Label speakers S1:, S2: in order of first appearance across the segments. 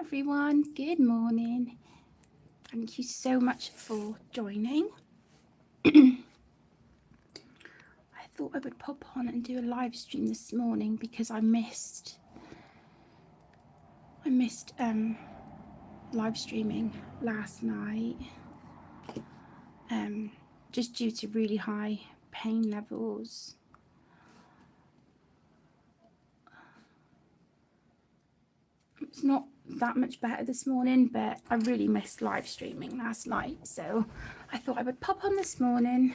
S1: everyone, good morning. Thank you so much for joining. I thought I would pop on and do a live stream this morning because I missed live streaming last night just due to really high pain levels. It's not that much better this morning, but I really missed live streaming last night, so I thought I would pop on this morning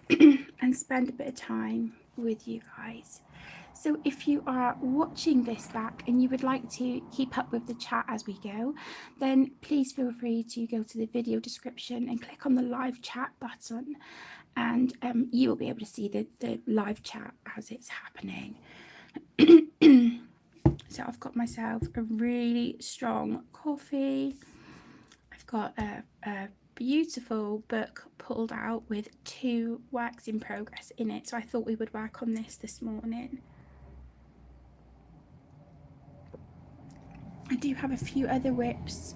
S1: and spend a bit of time with you guys. So if you are watching this back and you would like to keep up with the chat as we go, then please feel free to go to the video description and click on the live chat button, and you will be able to see the live chat as it's happening. So I've got myself a really strong coffee. I've got a beautiful book pulled out with 2 works in progress in it, so I thought we would work on this morning. I do have a few other whips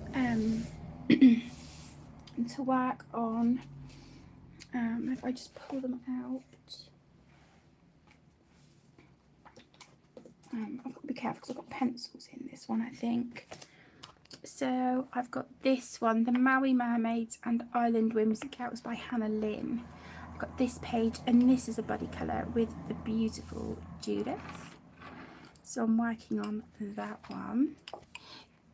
S1: to work on. If I just pull them out, I've got to be careful because I've got pencils in this one, I think. So I've got this one, The Maui Mermaids and Island Whimsicales by Hannah Lynn. I've got this page, and this is a buddy colour with the beautiful Judith. So I'm working on that one.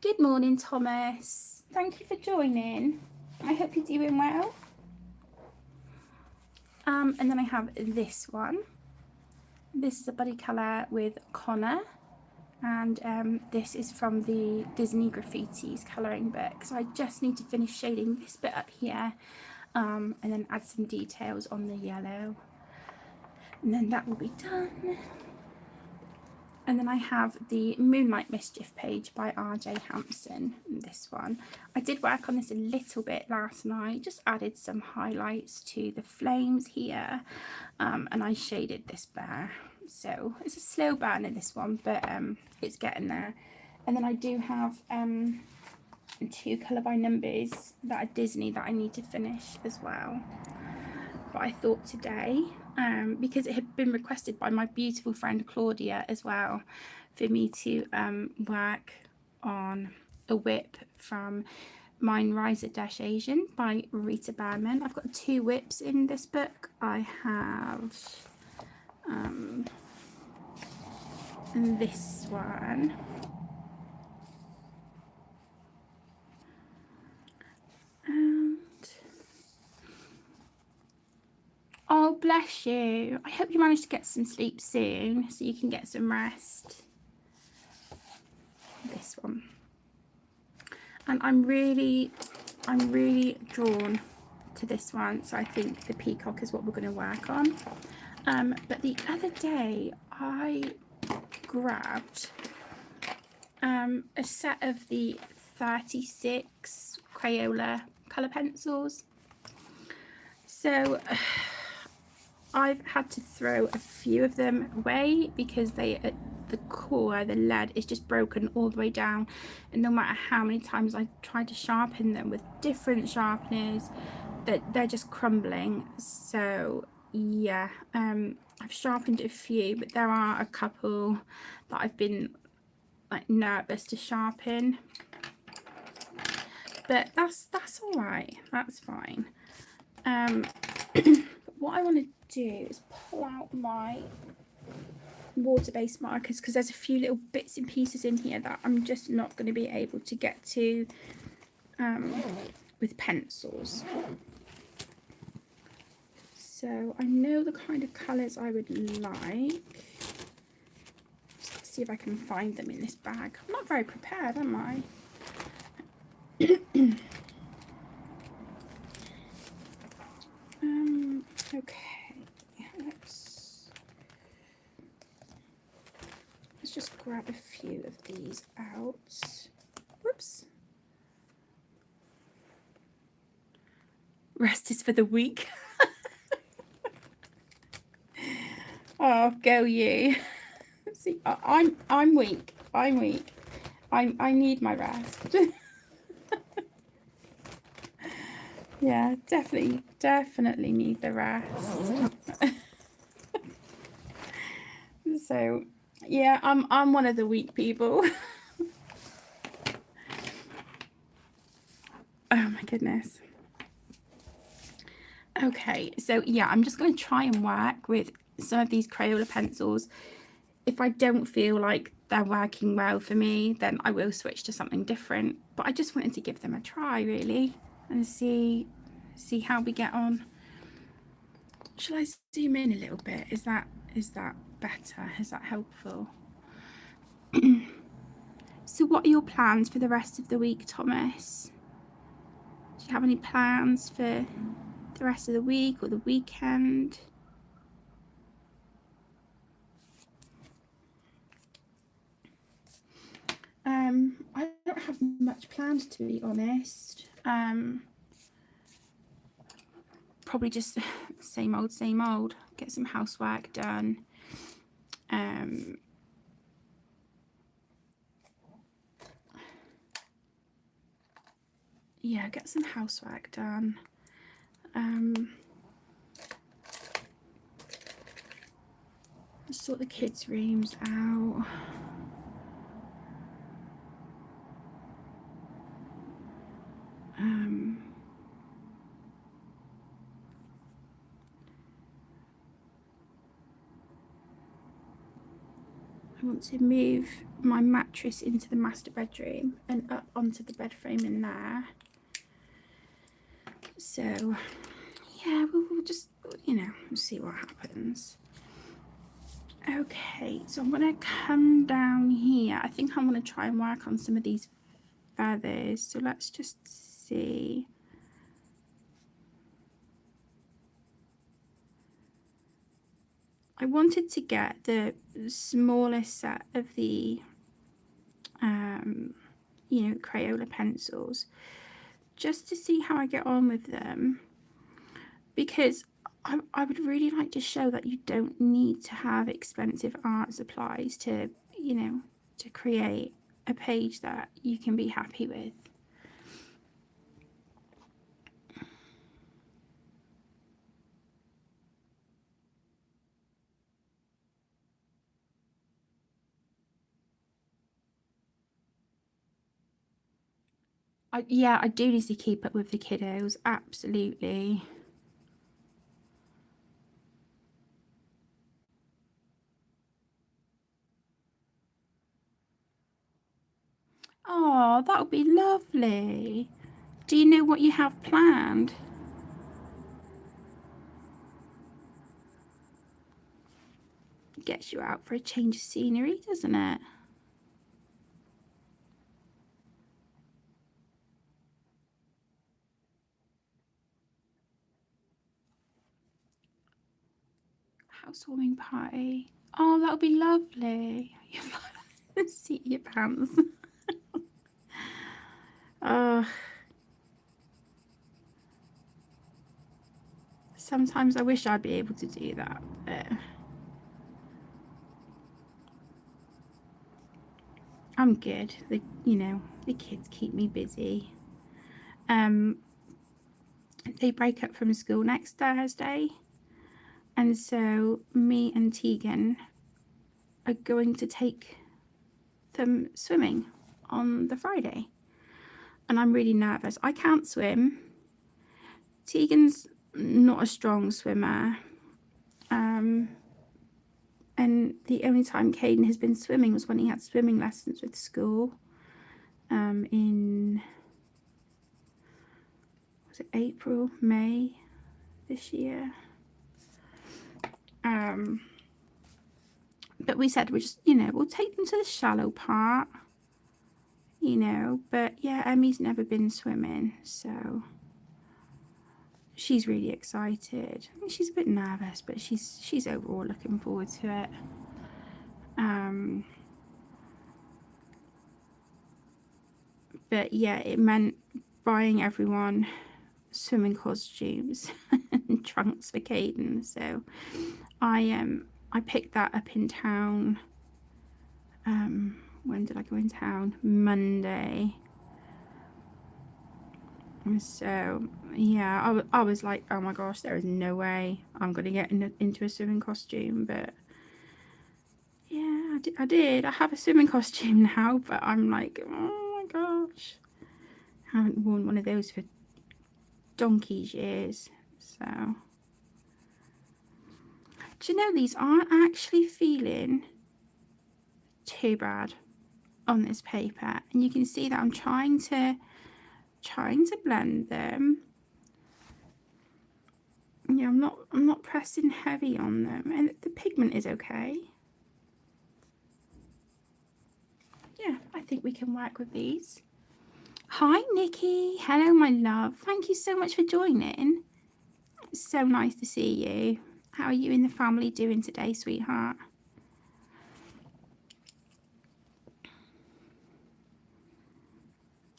S1: Good morning, Thomas. Thank you for joining. I hope you're doing well. And then I have this one. This is a buddy colour with Connor. And this is from the Disney Graffitis colouring book. So I just need to finish shading this bit up here, and then add some details on the yellow. And then that will be done. And then I have the Moonlight Mischief page by RJ Hampson, this one. I did work on this a little bit last night, just added some highlights to the flames here, and I shaded this bear. So it's a slow burn in this one, but it's getting there. And then I do have 2 colour by numbers that are Disney that I need to finish as well. But I thought today, because it had been requested by my beautiful friend Claudia as well, for me to work on a whip from Meine Reise Durch Asien by Rita Berman. I've got 2 whips in this book. I have this one. Oh, bless you. I hope you manage to get some sleep soon so you can get some rest. This one. And I'm really drawn to this one, so I think the peacock is what we're going to work on. But the other day I grabbed a set of the 36 Crayola colour pencils. So I've had to throw a few of them away because they, at the core, the lead is just broken all the way down, and no matter how many times I tried to sharpen them with different sharpeners, that they're just crumbling. So yeah, I've sharpened a few, but there are a couple that I've been like nervous to sharpen, but that's all right, that's fine. What I want to do is pull out my water-based markers, because there's a few little bits and pieces in here that I'm just not going to be able to get to with pencils. So I know the kind of colours I would like. Let's see if I can find them in this bag. I'm not very prepared, am I? Okay, let's just grab a few of these out. Whoops. Rest is for the weak. Oh, go you. See, I'm weak. I need my rest. Yeah, definitely need the rest. So yeah, I'm one of the weak people. Oh my goodness. Okay, so yeah, I'm just going to try and work with some of these Crayola pencils. If I don't feel like they're working well for me, then I will switch to something different. But I just wanted to give them a try, really, and see how we get on. Shall I zoom in a little bit? Is that better? Is that helpful? So what are your plans for the rest of the week, Thomas? Do you have any plans for the rest of the week or the weekend? I don't have much planned, to be honest. Probably just same old. Get some housework done. Yeah, get some housework done. Sort the kids' rooms out. I want to move my mattress into the master bedroom and up onto the bed frame in there. So yeah, we'll just, we'll see what happens. Okay, so I'm going to come down here. I think I'm going to try and work on some of these feathers. So let's just see. I wanted to get the smallest set of the, Crayola pencils just to see how I get on with them, because I would really like to show that you don't need to have expensive art supplies to, to create a page that you can be happy with. I do need to keep up with the kiddos, absolutely. Oh, that would be lovely. Do you know what you have planned? Gets you out for a change of scenery, doesn't it? Housewarming party. Oh, that would be lovely. Seat your pants. Sometimes I wish I'd be able to do that, but I'm good. The kids keep me busy. They break up from school next Thursday, and so me and Tegan are going to take them swimming on the Friday, and I'm really nervous. I can't swim. Tegan's not a strong swimmer, and the only time Caden has been swimming was when he had swimming lessons with school, in, was it April, May this year. But we said we'll just, we'll take them to the shallow part, but yeah, Emmy's never been swimming, so she's really excited. She's a bit nervous, but she's overall looking forward to it. But yeah, it meant buying everyone swimming costumes and trunks for Caden. So I picked that up in town When did I go in town? Monday. So yeah, I was like, oh my gosh, there is no way I'm gonna get into a swimming costume. But yeah, I did. I have a swimming costume now, but I'm like, oh my gosh, I haven't worn one of those for donkey's years. So do you know, these aren't actually feeling too bad on this paper, and you can see that I'm trying to blend them. Yeah, I'm not pressing heavy on them, and the pigment is okay. Yeah, I think we can work with these. Hi Nikki, hello my love. Thank you so much for joining. It's so nice to see you. How are you and the family doing today, sweetheart?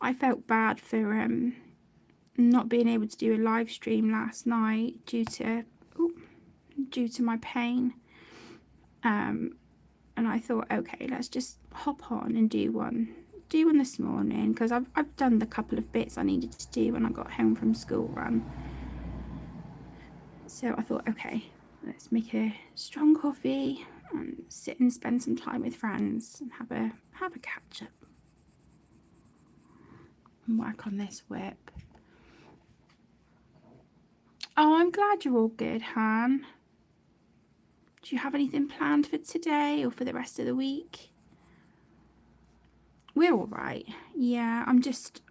S1: I felt bad for not being able to do a live stream last night due to my pain. And I thought, okay, let's just hop on and do one this morning, because I've done the couple of bits I needed to do when I got home from school run. So I thought, okay, let's make a strong coffee and sit and spend some time with friends and have a catch up and work on this whip. Oh, I'm glad you're all good, Han. Do you have anything planned for today or for the rest of the week? We're all right. Yeah, I'm just...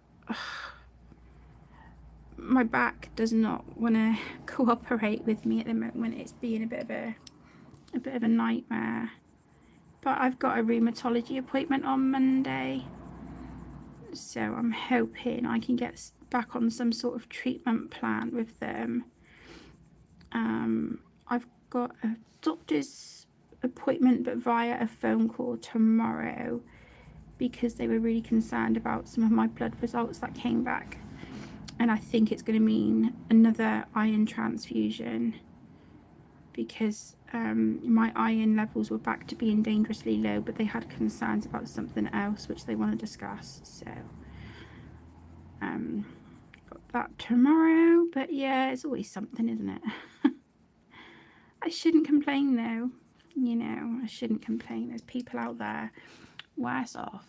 S1: my back does not want to cooperate with me at the moment. It's being a bit of a nightmare. But I've got a rheumatology appointment on Monday, so I'm hoping I can get back on some sort of treatment plan with them. I've got a doctor's appointment, but via a phone call tomorrow, because they were really concerned about some of my blood results that came back, and I think it's going to mean another iron transfusion, because my iron levels were back to being dangerously low, but they had concerns about something else which they want to discuss. So got that tomorrow. But yeah, it's always something, isn't it? I shouldn't complain though. You know, I shouldn't complain. There's people out there worse off.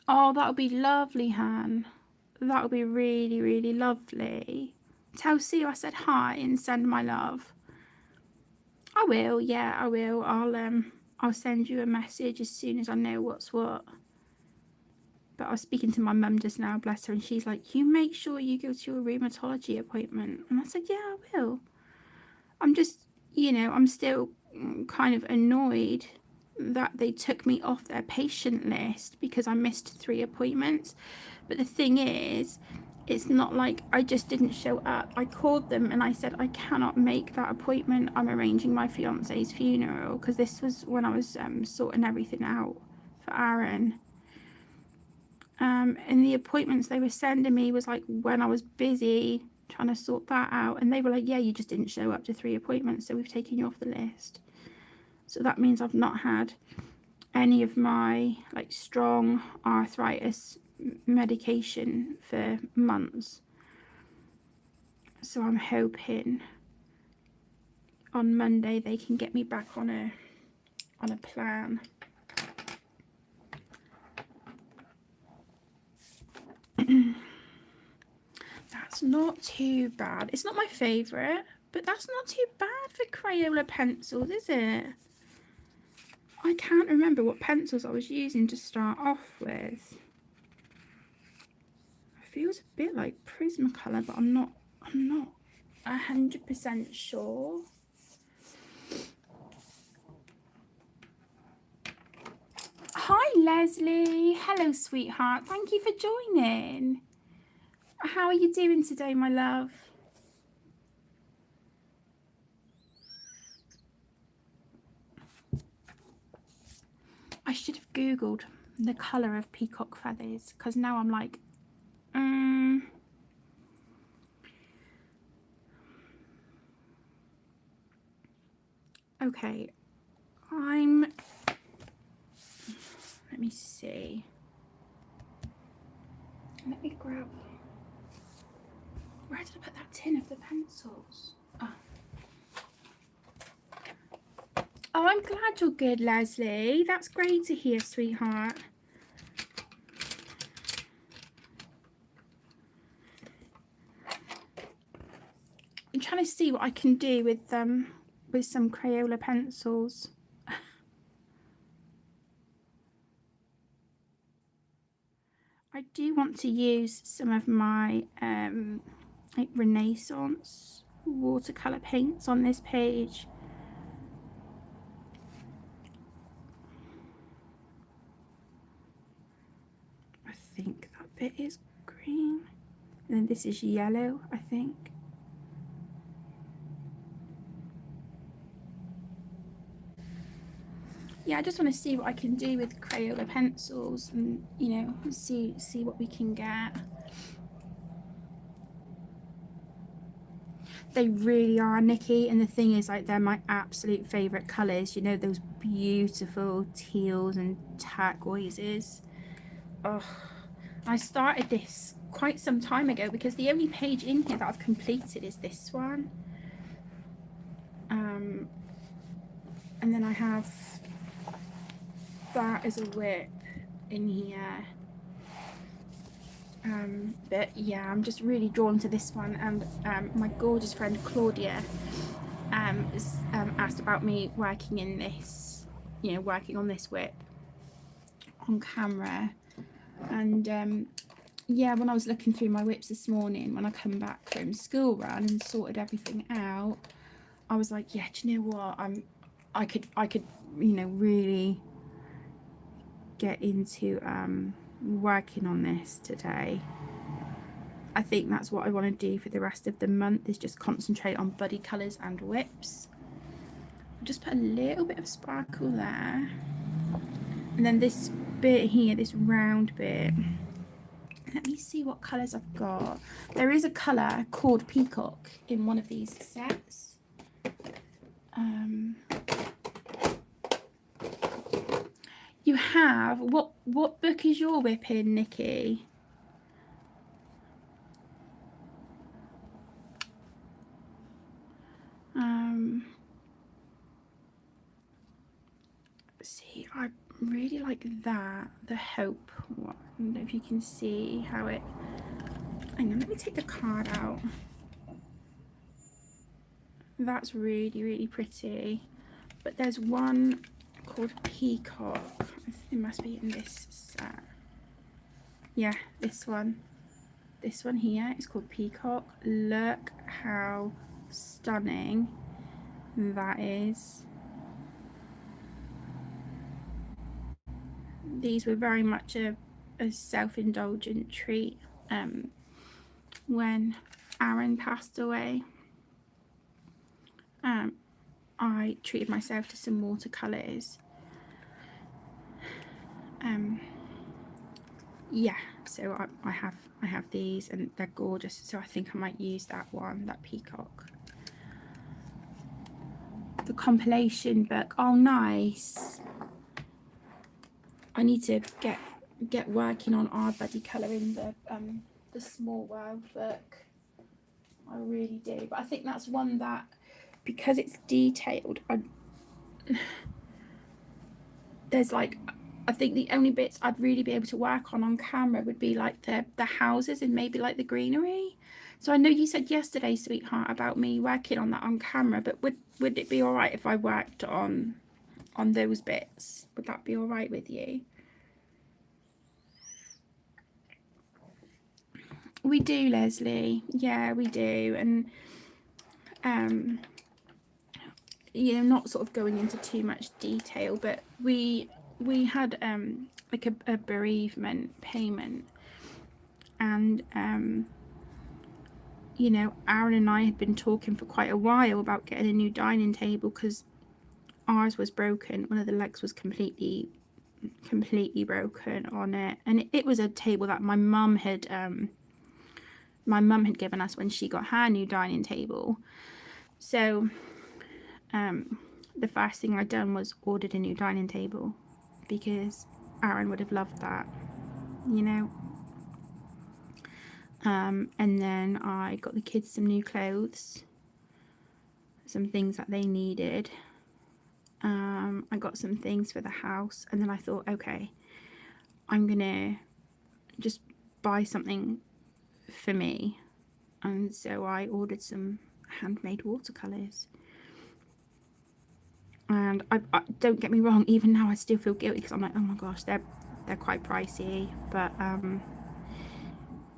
S1: Oh, that would be lovely, Han. That would be really, really lovely. Tell Sue I said hi and send my love. I will, yeah, I will. I'll send you a message as soon as I know what's what. But I was speaking to my mum just now, bless her, and she's like, you make sure you go to your rheumatology appointment. And I said, yeah, I will. I'm just, I'm still kind of annoyed that they took me off their patient list because I missed 3 appointments. But the thing is, it's not like I just didn't show up. I called them and I said, I cannot make that appointment. I'm arranging my fiance's funeral, because this was when I was sorting everything out for Aaron. And the appointments they were sending me was like when I was busy trying to sort that out. And they were like, yeah, you just didn't show up to 3 appointments, so we've taken you off the list. So that means I've not had any of my like strong arthritis medication for months. So I'm hoping on Monday they can get me back on a plan. That's not too bad. It's not my favourite, but that's not too bad for Crayola pencils, is it? I can't remember what pencils I was using to start off with. It feels a bit like Prismacolor, but I'm not 100% sure. Hi Leslie, hello sweetheart, thank you for joining. How are you doing today, my love? I should have googled the colour of peacock feathers, because now I'm like, okay, me see. Let me grab, where did I put that tin of the pencils? Oh, I'm glad you're good, Leslie. That's great to hear, sweetheart. I'm trying to see what I can do with some Crayola pencils. I do want to use some of my like Renaissance watercolor paints on this page. I think that bit is green, and then this is yellow, I think. Yeah, I just want to see what I can do with Crayola pencils, and you know, see what we can get. They really are, Nikki, and the thing is, like, they're my absolute favourite colours. You know, those beautiful teals and turquoises. Oh, I started this quite some time ago because the only page in here that I've completed is this one. And then I have that as a whip in here. But yeah, I'm just really drawn to this one, and my gorgeous friend Claudia asked about me working in this, you know, working on this whip on camera. And yeah, when I was looking through my whips this morning, when I come back from school run and sorted everything out, I was like, yeah, do you know what, I could you know, really get into working on this today. I think that's what I want to do for the rest of the month, is just concentrate on buddy colours and whips. Just put a little bit of sparkle there, and then this bit here, this round bit, let me see what colours I've got. There is a colour called Peacock in one of these sets. You have, what book is your whip in, Nikki? See, I really like that, the Hope one. I don't know if you can see how it, hang on, let me take the card out. That's really, really pretty. But there's one called Peacock. It must be in this set. Yeah, this one. This one here is called Peacock. Look how stunning that is. These were very much a self-indulgent treat when Aaron passed away. I treated myself to some watercolors. Yeah, so I have these, and they're gorgeous, so I think I might use that one, that Peacock. The compilation book, oh nice. I need to get working on our buddy colour in the Small World book. I really do, but I think that's one that, because it's detailed, there's like, I think the only bits I'd really be able to work on camera would be like the houses and maybe like the greenery. So I know you said yesterday, sweetheart, about me working on that on camera, but would it be all right if I worked on those bits? Would that be all right with you? We do, Leslie. Yeah, we do. And you know, not sort of going into too much detail, but we had like a bereavement payment, and you know, Aaron and I had been talking for quite a while about getting a new dining table because ours was broken. One of the legs was completely broken on it, and it was a table that my mum had given us when she got her new dining table. So the first thing I'd done was ordered a new dining table, because Aaron would have loved that, you know. And then I got the kids some new clothes, some things that they needed. I got some things for the house, and then I thought, okay, I'm gonna just buy something for me. And so I ordered some handmade watercolours. And I don't get me wrong, even now I still feel guilty because I'm like, oh my gosh, they're quite pricey. But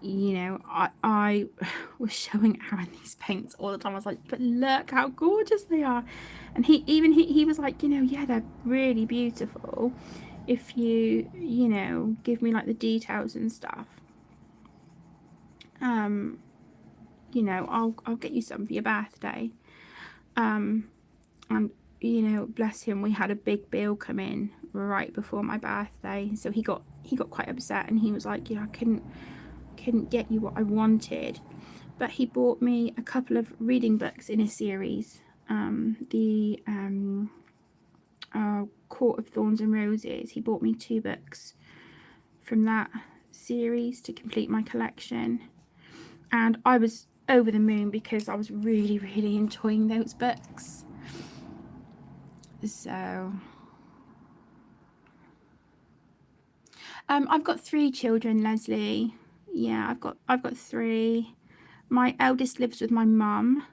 S1: you know, I was showing Aaron these paints all the time. I was like, but look how gorgeous they are. And he was like, you know, yeah, they're really beautiful if you know, give me like the details and stuff. You know, I'll get you some for your birthday. And you know, bless him, we had a big bill come in right before my birthday, so he got quite upset, and he was like, yeah, I couldn't get you what I wanted. But he bought me a couple of reading books in a series, the Court of Thorns and Roses. He bought me 2 books from that series to complete my collection, and I was over the moon because I was really enjoying those books. So I've got 3 children, Leslie. Yeah, I've got 3. My eldest lives with my mum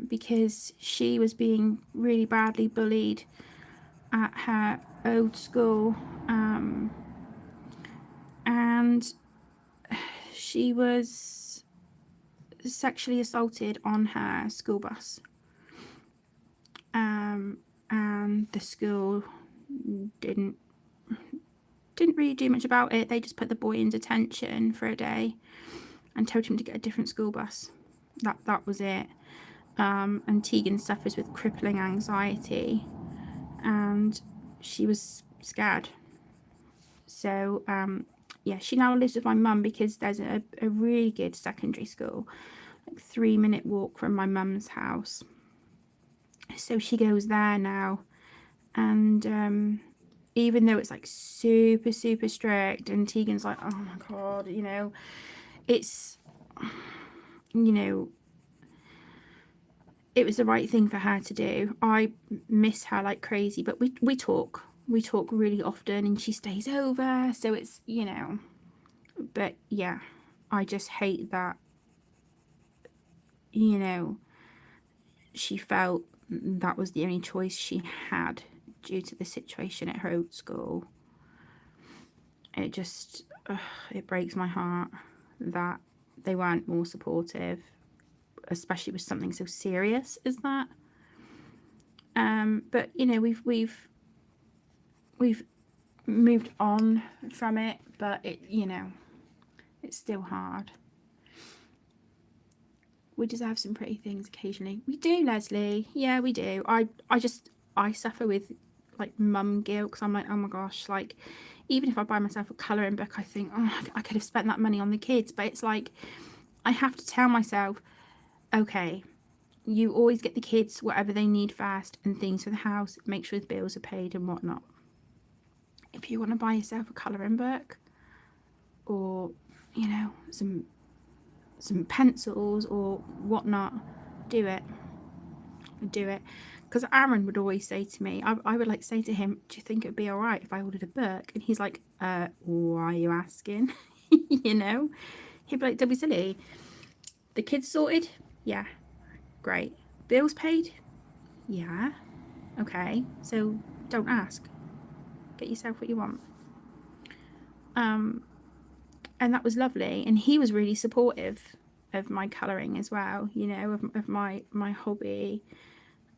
S1: because she was being really badly bullied at her old school, and she was sexually assaulted on her school bus, and the school didn't really do much about it. They just put the boy in detention for a day and told him to get a different school bus. That was it. And Tegan suffers with crippling anxiety, and she was scared. So yeah, she now lives with my mum because there's a really good secondary school, like 3-minute walk from my mum's house. So she goes there now, and even though it's like super strict, and Tegan's like, oh my god, you know, it's, you know, it was the right thing for her to do. I miss her like crazy, but we talk really often, and she stays over, so it's, you know. But yeah, I just hate that, you know, she felt that was the only choice she had due to the situation at her old school. It just it breaks my heart that they weren't more supportive, especially with something so serious as that. But you know, we've moved on from it, but it, you know, it's still hard. We deserve some pretty things occasionally. We do, Leslie. Yeah, we do. I suffer with like mum guilt because I'm like, oh my gosh, like even if I buy myself a colouring book, I think, oh, I could have spent that money on the kids. But it's like I have to tell myself, okay, you always get the kids whatever they need first and things for the house. Make sure the bills are paid and whatnot. If you want to buy yourself a colouring book, or you know, some pencils or whatnot, do it. Because Aaron would always say to me, I would like say to him, do you think it'd be all right if I ordered a book? And he's like, why are you asking? You know, he'd be like, don't be silly. The kids sorted? Yeah, great. Bills paid? Yeah, okay. So don't ask, get yourself what you want. And that was lovely, and he was really supportive of my colouring as well, you know, of my hobby.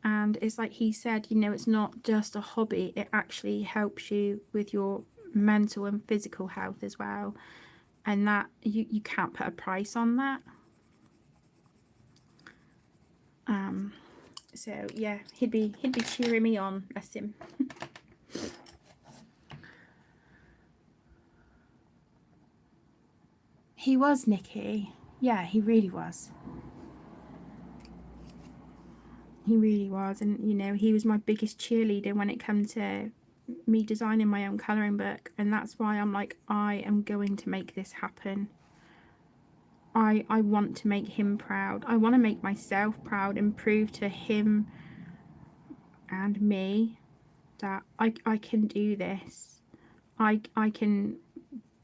S1: And it's like he said, you know, it's not just a hobby, it actually helps you with your mental and physical health as well, and that you can't put a price on that. So yeah, he'd be cheering me on, bless him. He was, Nikki. Yeah, he really was. He really was. And you know, he was my biggest cheerleader when it came to me designing my own colouring book, and that's why I'm like, I am going to make this happen. I want to make him proud. I want to make myself proud and prove to him and me that I can do this. I can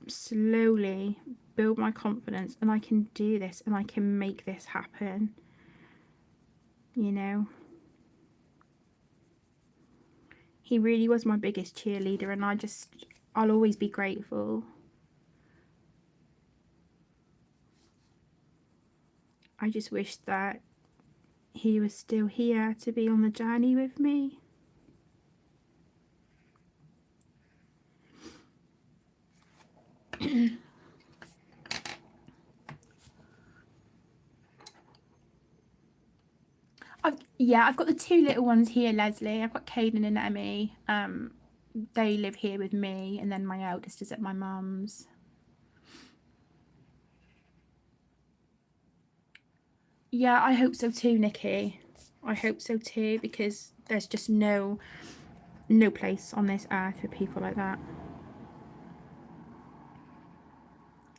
S1: slowly build my confidence, and I can do this, and I can make this happen. You know, he really was my biggest cheerleader, and I'll always be grateful. I just wish that he was still here to be on the journey with me. I've got the two little ones here, Leslie. I've got Caden and Emmy. They live here with me, and then my eldest is at my mum's. Yeah, I hope so too, Nikki. I hope so too, because there's just no place on this earth for people like that.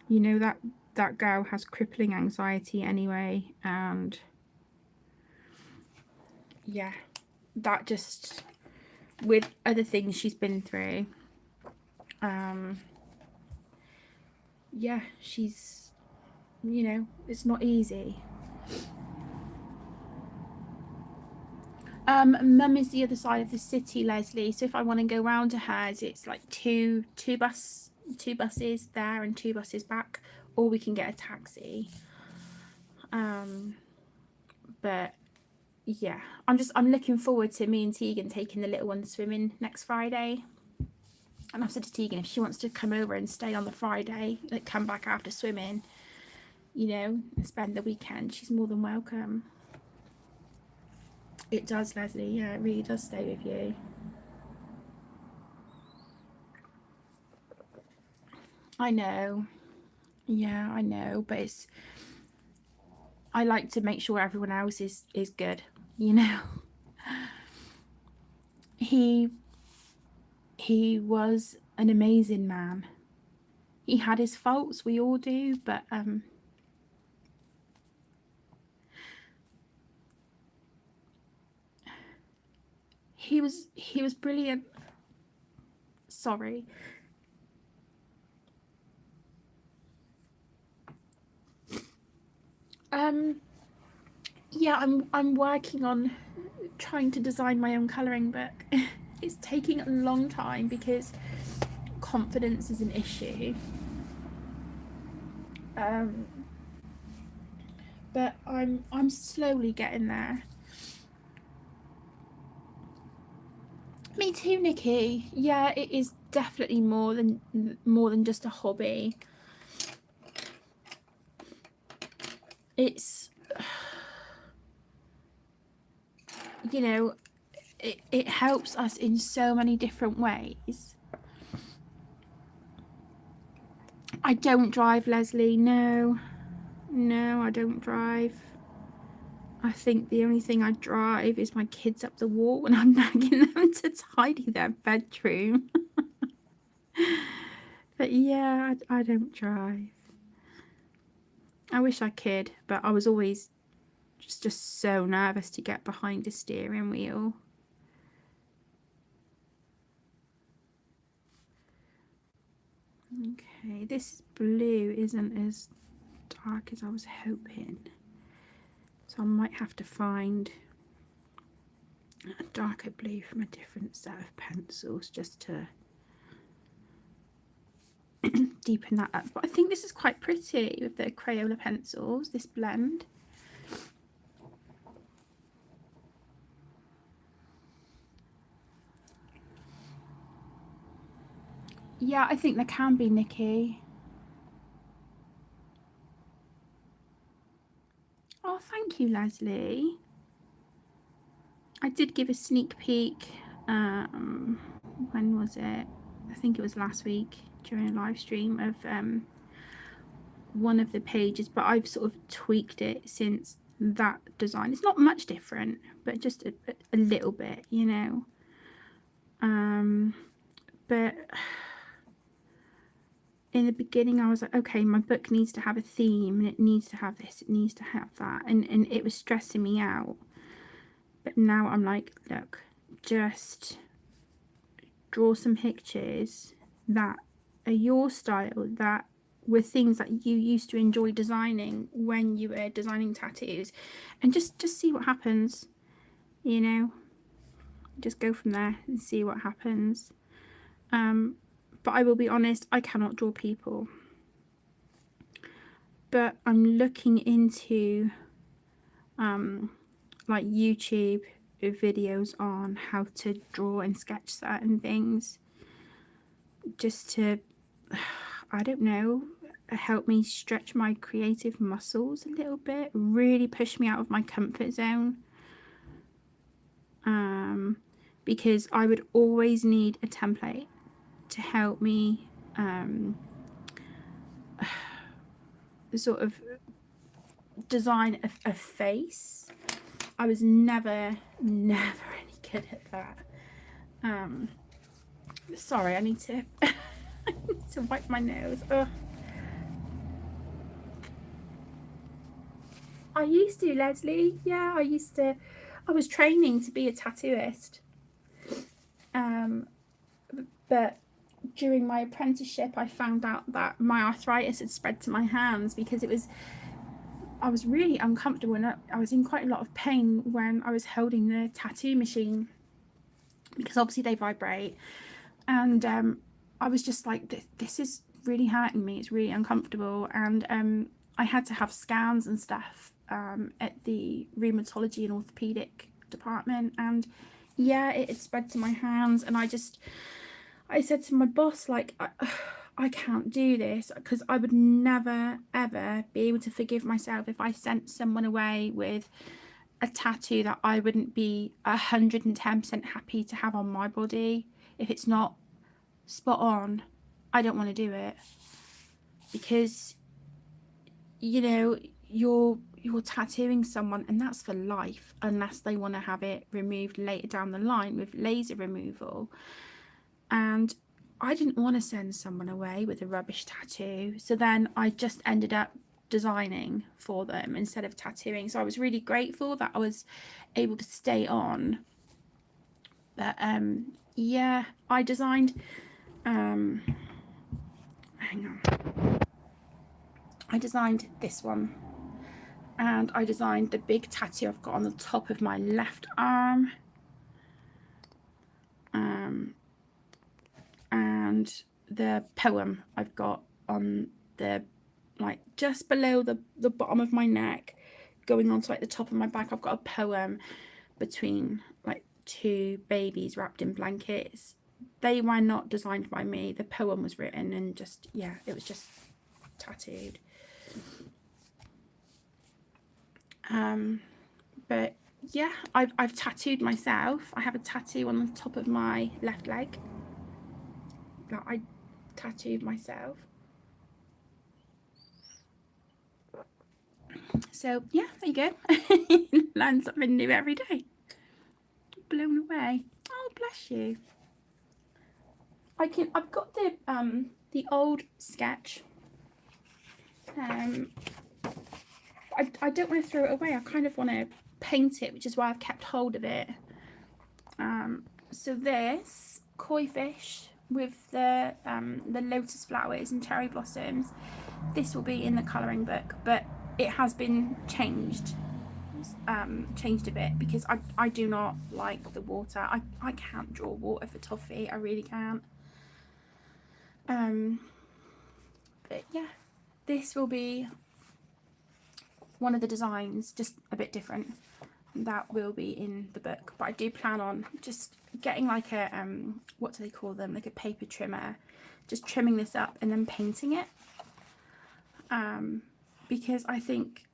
S1: You know, that girl has crippling anxiety anyway, and yeah, that just, with other things she's been through, yeah, she's, you know, it's not easy. Mum is the other side of the city, Leslie, so if I want to go round to hers, it's like two buses there and 2 buses back, or we can get a taxi. But yeah, I'm looking forward to me and Tegan taking the little one swimming next Friday. And I've said to Tegan, if she wants to come over and stay on the Friday, like come back after swimming, you know, and spend the weekend, she's more than welcome. It does, Leslie. Yeah, it really does stay with you. I know. Yeah, I know, but I like to make sure everyone else is good, you know. He was an amazing man. He had his faults, we all do, but he was brilliant. Sorry. Yeah, I'm working on trying to design my own colouring book. It's taking a long time because confidence is an issue. But I'm slowly getting there. Me too, Nikki. Yeah, it is definitely more than just a hobby. It's, you know, it helps us in so many different ways. I don't drive, Leslie. No, I don't drive. I think the only thing I drive is my kids up the wall when I'm nagging them to tidy their bedroom. But yeah, I don't drive. I wish I could, but I was always just so nervous to get behind a steering wheel. Okay, this blue isn't as dark as I was hoping, so I might have to find a darker blue from a different set of pencils just to deepen that up. But I think this is quite pretty with the Crayola pencils, this blend. Yeah, I think there can be, Nikki. Oh, thank you, Leslie. I did give a sneak peek. When was it? I think it was last week during a live stream of one of the pages, but I've sort of tweaked it since that design. It's not much different, but just a little bit, you know. But in the beginning I was like, okay, my book needs to have a theme, and it needs to have this, it needs to have that, and it was stressing me out. But now I'm like, look, just draw some pictures that are your style, that were things that you used to enjoy designing when you were designing tattoos, and just see what happens, you know. Just go from there and see what happens. But I will be honest, I cannot draw people. But I'm looking into like YouTube videos on how to draw and sketch certain things, just to, I don't know, help me stretch my creative muscles a little bit, really push me out of my comfort zone. Because I would always need a template to help me sort of design a face. I was never any good at that. Sorry, I need to I need to wipe my nose. Ugh. I used to, Leslie. Yeah, I was training to be a tattooist. But during my apprenticeship I found out that my arthritis had spread to my hands, because I was really uncomfortable, and I was in quite a lot of pain when I was holding the tattoo machine, because obviously they vibrate, and I was just like, this is really hurting me, it's really uncomfortable. And I had to have scans and stuff at the rheumatology and orthopedic department, and yeah, it had spread to my hands. And I said to my boss, like, I can't do this, because I would never ever be able to forgive myself if I sent someone away with a tattoo that I wouldn't be 110% happy to have on my body. If it's not spot on, I don't want to do it, because, you know, you're tattooing someone, and that's for life, unless they want to have it removed later down the line with laser removal. And I didn't want to send someone away with a rubbish tattoo, so then I just ended up designing for them instead of tattooing. So I was really grateful that I was able to stay on. But yeah, I designed hang on, I designed this one, and I designed the big tattoo I've got on the top of my left arm, and the poem I've got on the, like, just below the bottom of my neck, going on to like the top of my back. I've got a poem between like two babies wrapped in blankets. They were not designed by me. The poem was written, and just, yeah, it was just tattooed. But yeah, I've tattooed myself. I have a tattoo on the top of my left leg that I tattooed myself. So yeah, there you go. Learn something new every day. Blown away. Oh, bless you. I've got the old sketch. I don't want to throw it away. I kind of want to paint it, which is why I've kept hold of it. So this koi fish with the lotus flowers and cherry blossoms, this will be in the colouring book, but it has been changed a bit, because I do not like the water. I can't draw water for toffee, I really can't. But yeah, this will be one of the designs, just a bit different, that will be in the book. But I do plan on just getting like a what do they call them, like a paper trimmer, just trimming this up and then painting it, because I think,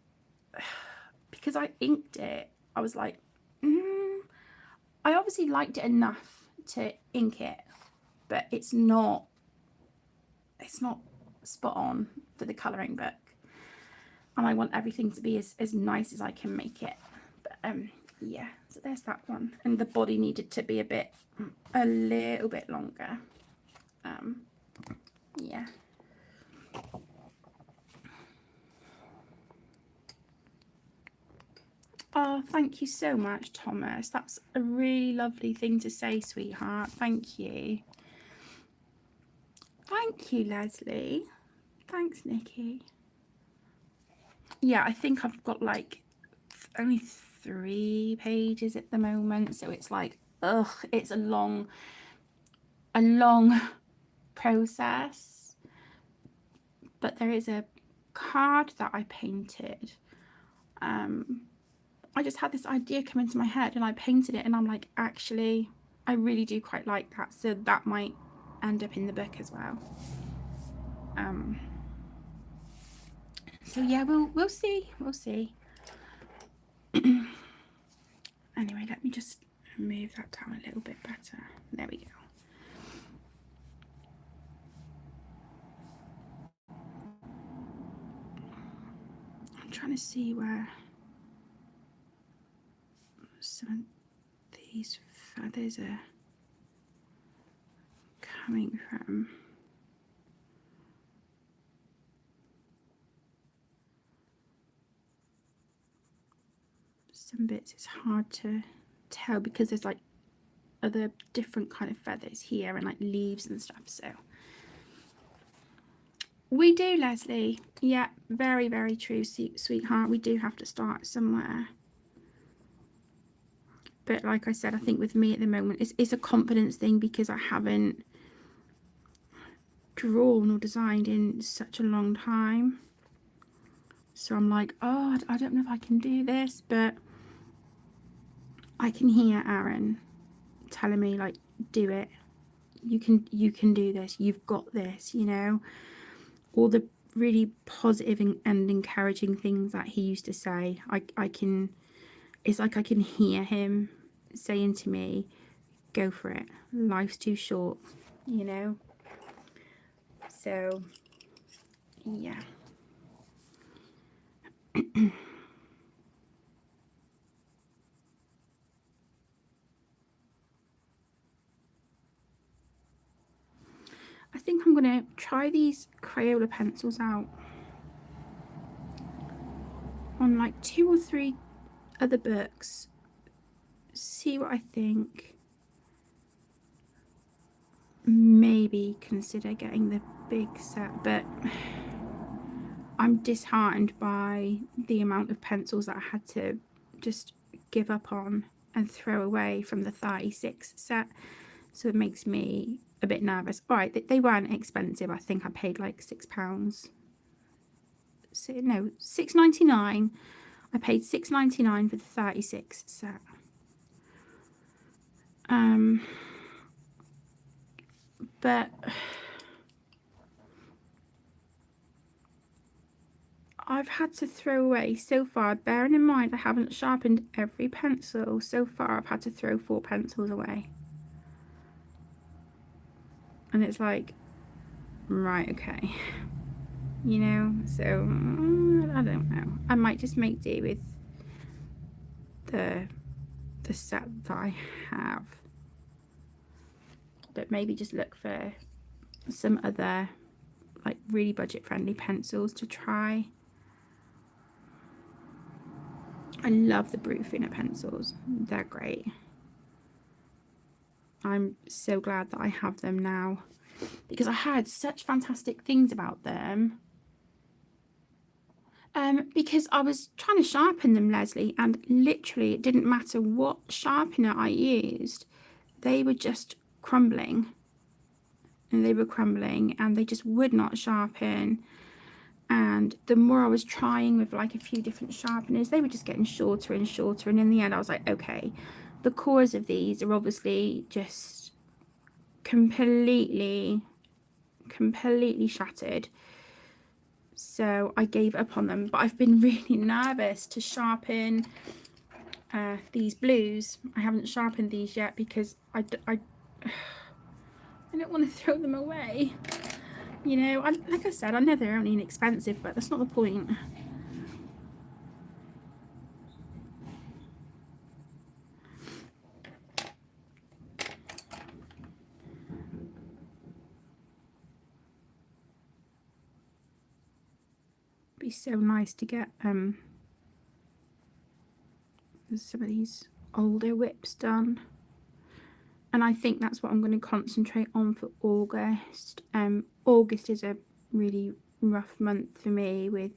S1: because I inked it, I was like, I obviously liked it enough to ink it, but it's not spot on for the colouring book, and I want everything to be as nice as I can make it. But yeah, so there's that one, and the body needed to be a little bit longer. Yeah. Oh, thank you so much, Thomas. That's a really lovely thing to say, sweetheart. Thank you. Thank you, Leslie. Thanks, Nikki. Yeah, I think I've got like only 3 pages at the moment, so it's like, ugh, it's a long process. But there is a card that I painted. I just had this idea come into my head and I painted it, and I'm like, actually, I really do quite like that, so that might end up in the book as well. So yeah, we'll see. Anyway, let me just move that down a little bit better. There we go. I'm trying to see where some of these feathers are coming from. Some bits it's hard to tell because there's like other different kind of feathers here and like leaves and stuff. So we do, Leslie. Yeah, very, very true, sweetheart. We do have to start somewhere. But like I said, I think with me at the moment, it's a confidence thing because I haven't drawn or designed in such a long time. So I'm like, oh, I don't know if I can do this, but I can hear Aaron telling me, like, do it. You can do this. You've got this, you know. All the really positive and encouraging things that he used to say, I can, it's like I can hear him saying to me, go for it. Life's too short, you know. So yeah. I think I'm going to try these Crayola pencils out on like 2 or 3 other books, see what I think. Maybe consider getting the big set, but I'm disheartened by the amount of pencils that I had to just give up on and throw away from the 36 set, so it makes me a bit nervous. All right, they weren't expensive. I think I paid like £6. So, no, £6.99. I paid £6.99 for the 36 set. But I've had to throw away so far, bearing in mind I haven't sharpened every pencil. So far I've had to throw 4 pencils away. And it's like, right, okay. You know, so I don't know. I might just make do with the set that I have. But maybe just look for some other like really budget friendly pencils to try. I love the Brufiner pencils. They're great. I'm so glad that I have them now because I heard such fantastic things about them. Because I was trying to sharpen them, Leslie, and literally it didn't matter what sharpener I used, they were just crumbling. And they were crumbling and they just would not sharpen. And the more I was trying with like a few different sharpeners, they were just getting shorter and shorter. And in the end, I was like, okay, the cores of these are obviously just completely shattered. So I gave up on them. But I've been really nervous to sharpen these blues. I haven't sharpened these yet because I don't want to throw them away. You know, like I said, I know they're only inexpensive, but that's not the point. be so nice to get some of these older whips done. And I think that's what I'm going to concentrate on for August. August is a really rough month for me with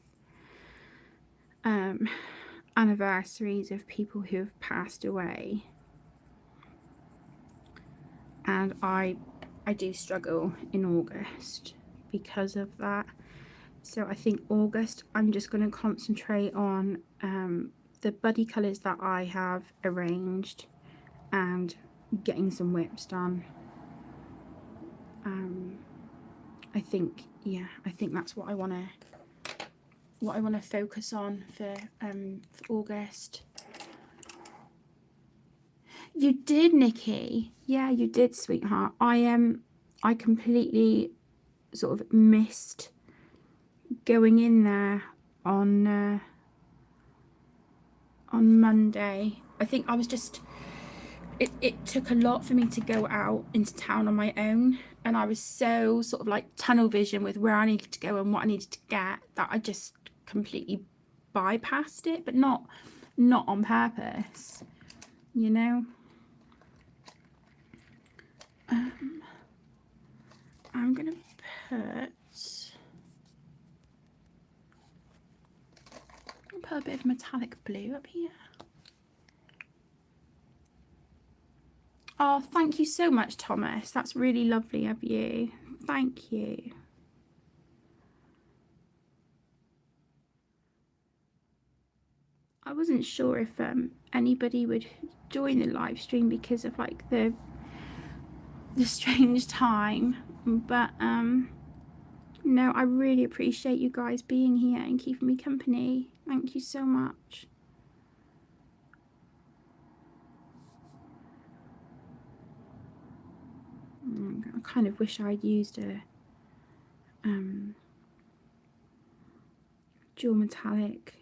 S1: anniversaries of people who have passed away. And I do struggle in August because of that. So I think August I'm just going to concentrate on the buddy colours that I have arranged and getting some whips done. I think that's what I want to focus on for August. You did, Nikki. Yeah, you did, sweetheart. I completely sort of missed going in there on Monday. I think I was just it took a lot for me to go out into town on my own, and I was so sort of like tunnel vision with where I needed to go and what I needed to get that I just completely bypassed it, but not on purpose, you know. I'm gonna put a bit of metallic blue up here. Oh, thank you so much, Thomas. That's really lovely of you. Thank you. I wasn't sure if anybody would join the live stream because of like the strange time, but no, I really appreciate you guys being here and keeping me company. Thank you so much. I kind of wish I'd used a dual metallic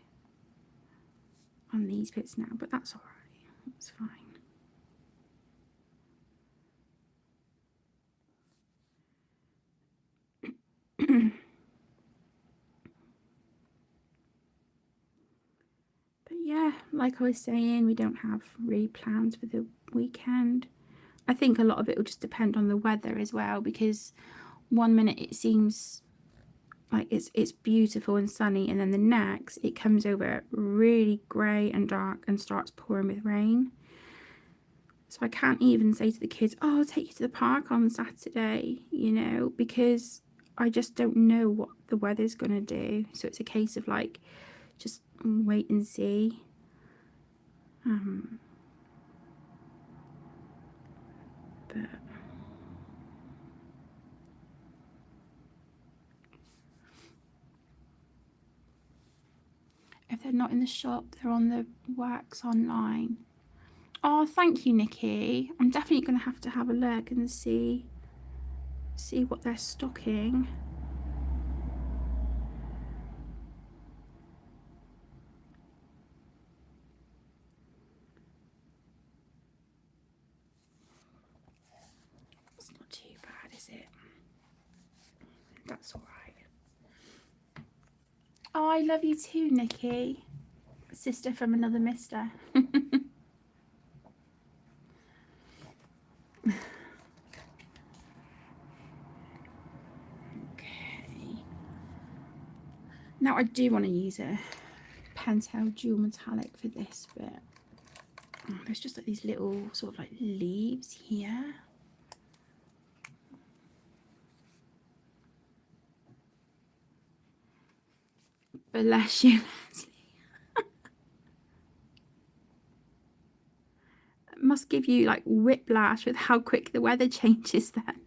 S1: on these bits now, but that's all right. That's fine. But yeah, like I was saying, we don't have really plans for the weekend. I think a lot of it will just depend on the weather as well, because one minute it seems like it's beautiful and sunny, and then the next it comes over really grey and dark and starts pouring with rain. So I can't even say to the kids, oh, I'll take you to the park on Saturday, you know, because I just don't know what the weather's going to do. So it's a case of like, just wait and see. But if they're not in the shop, they're on the works online. Oh, thank you, Nikki. I'm definitely going to have a look and see what they're stocking. It's not too bad, is it? That's all right. Oh, I love you too, Nikki. Sister from another mister. Now I do want to use a Pentel dual metallic for this bit. Oh, there's just like these little sort of like leaves here. Bless you, Leslie. It must give you like whiplash with how quick the weather changes then.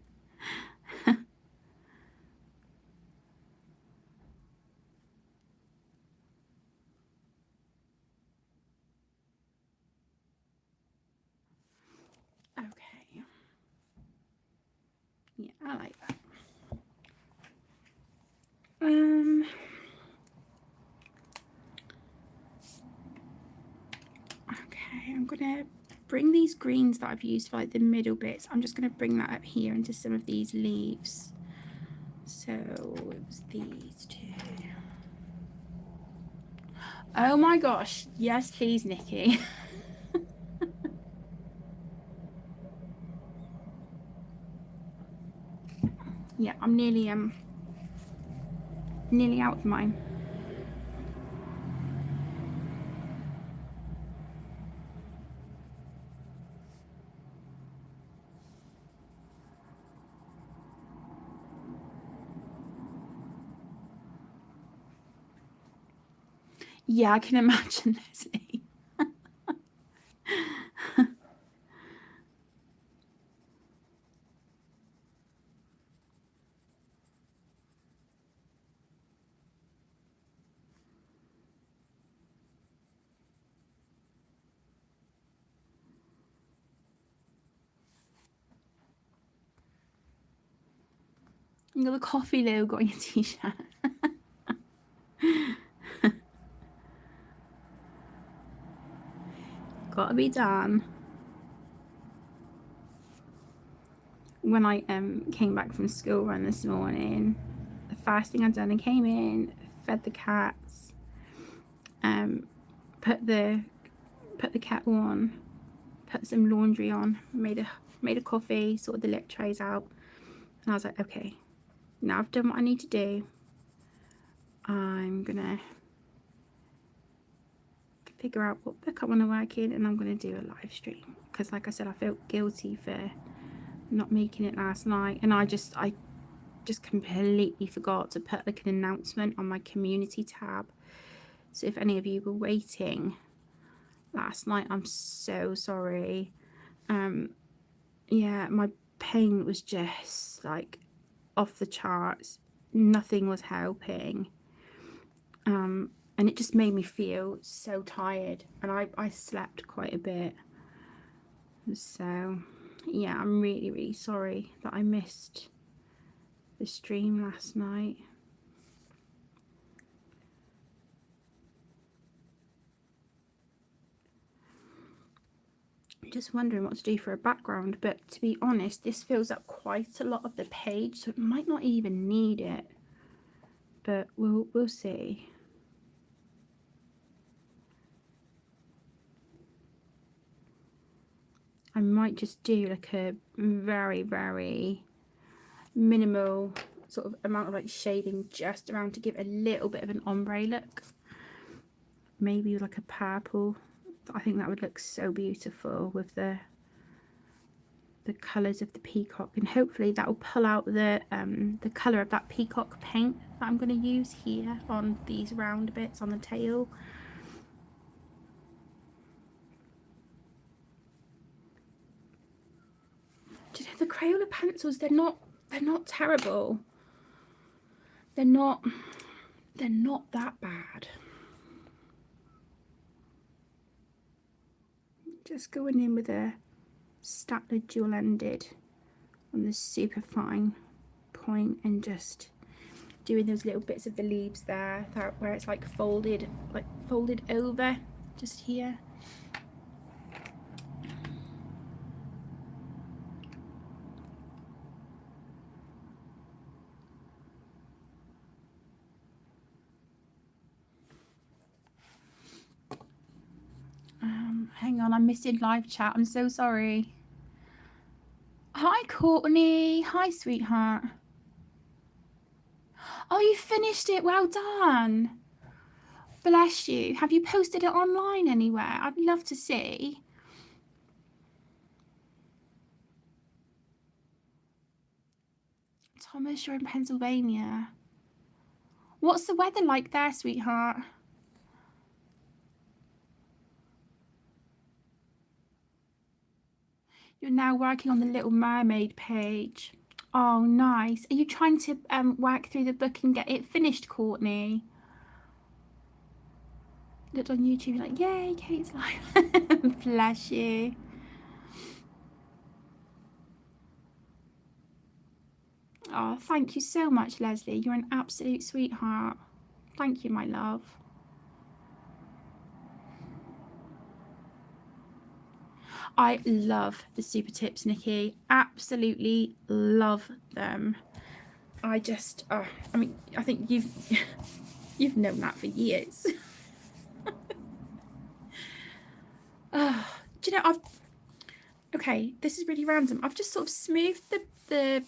S1: Okay. Yeah, I like that. Okay, I'm gonna bring these greens that I've used for like the middle bits. I'm just gonna bring that up here into some of these leaves. So it was these two. Oh my gosh. Yes, please, Nikki. Yeah, I'm nearly out of mine. Yeah, I can imagine, Leslie. You got the coffee logo on your t-shirt. Gotta be done. When I came back from school run this morning, the first thing I'd done, I came in, fed the cats, put the kettle on, put some laundry on, made a coffee, sorted the lip trays out, and I was like, okay, now I've done what I need to do. I'm gonna figure out what book I want to work in, and I'm gonna do a live stream because, like I said, I felt guilty for not making it last night, and I just completely forgot to put like an announcement on my community tab. So if any of you were waiting last night, I'm so sorry. Yeah, my pain was just like off the charts. Nothing was helping. And it just made me feel so tired, and I slept quite a bit. So yeah, I'm really sorry that I missed the stream last night. I'm just wondering what to do for a background, but to be honest, this fills up quite a lot of the page, so it might not even need it, but we'll see. I might just do like a very minimal sort of amount of like shading just around to give a little bit of an ombre look. Maybe like a purple. I think that would look so beautiful with the colours of the peacock, and hopefully that will pull out the colour of that peacock paint that I'm going to use here on these round bits on the tail. Do you know, the Crayola pencils, they're not terrible. They're not that bad. Just going in with a Statler dual ended on the super fine point and just doing those little bits of the leaves there, that where it's like folded over, just here. Hang on, I'm missing live chat. I'm so sorry. Hi, Courtney. Hi, sweetheart. Oh, you finished it. Well done. Bless you. Have you posted it online anywhere? I'd love to see. Thomas, you're in Pennsylvania. What's the weather like there, sweetheart? You're now working on the Little Mermaid page. Oh, nice. Are you trying to work through the book and get it finished, Courtney? Looked on YouTube, like, yay, Kate's live. Bless you. Oh, thank you so much, Leslie. You're an absolute sweetheart. Thank you, my love. I love the super tips, Nikki. Absolutely love them. I just, I mean, I think you've known that for years. Do you know, okay, this is really random. I've just sort of smoothed the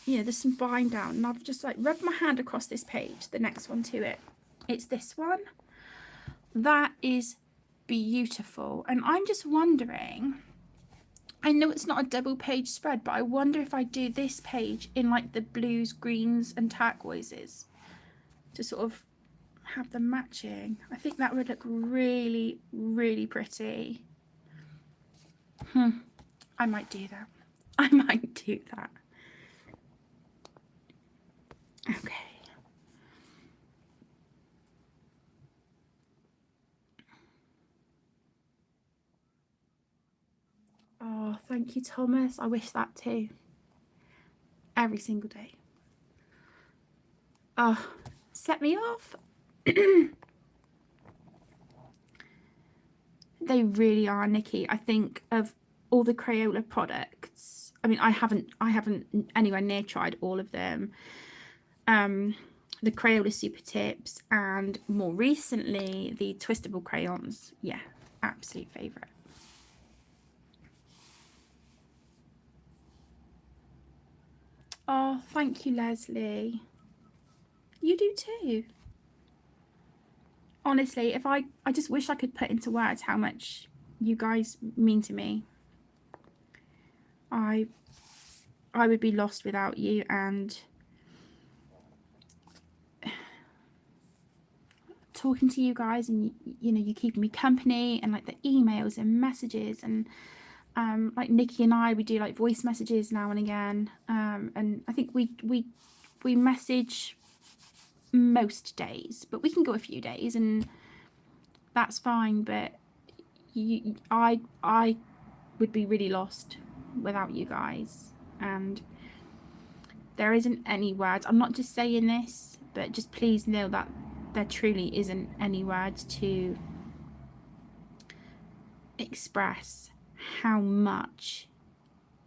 S1: there's some bind down, and I've just like rubbed my hand across this page, the next one to it. It's this one. That is beautiful. And I'm just wondering, I know it's not a double page spread, but I wonder if I do this page in like the blues, greens and turquoises to sort of have them matching. I think that would look really, really pretty. I might do that. I might do that. Okay. Oh, thank you, Thomas. I wish that too. Every single day. Oh, set me off. They really are, Nikki. I think of all the Crayola products. I mean, I haven't anywhere near tried all of them. The Crayola Super Tips, and more recently the twistable crayons. Yeah, absolute favourite. Oh, thank you, Leslie. You do too. Honestly, if I just wish I could put into words how much you guys mean to me. I would be lost without you, and talking to you guys, and you keeping me company, and like the emails and messages, and like Nikki and I, we do like voice messages now and again, and I think we message most days, but we can go a few days and that's fine. But I would be really lost without you guys, and there isn't any words. I'm not just saying this, but just please know that there truly isn't any words to express how much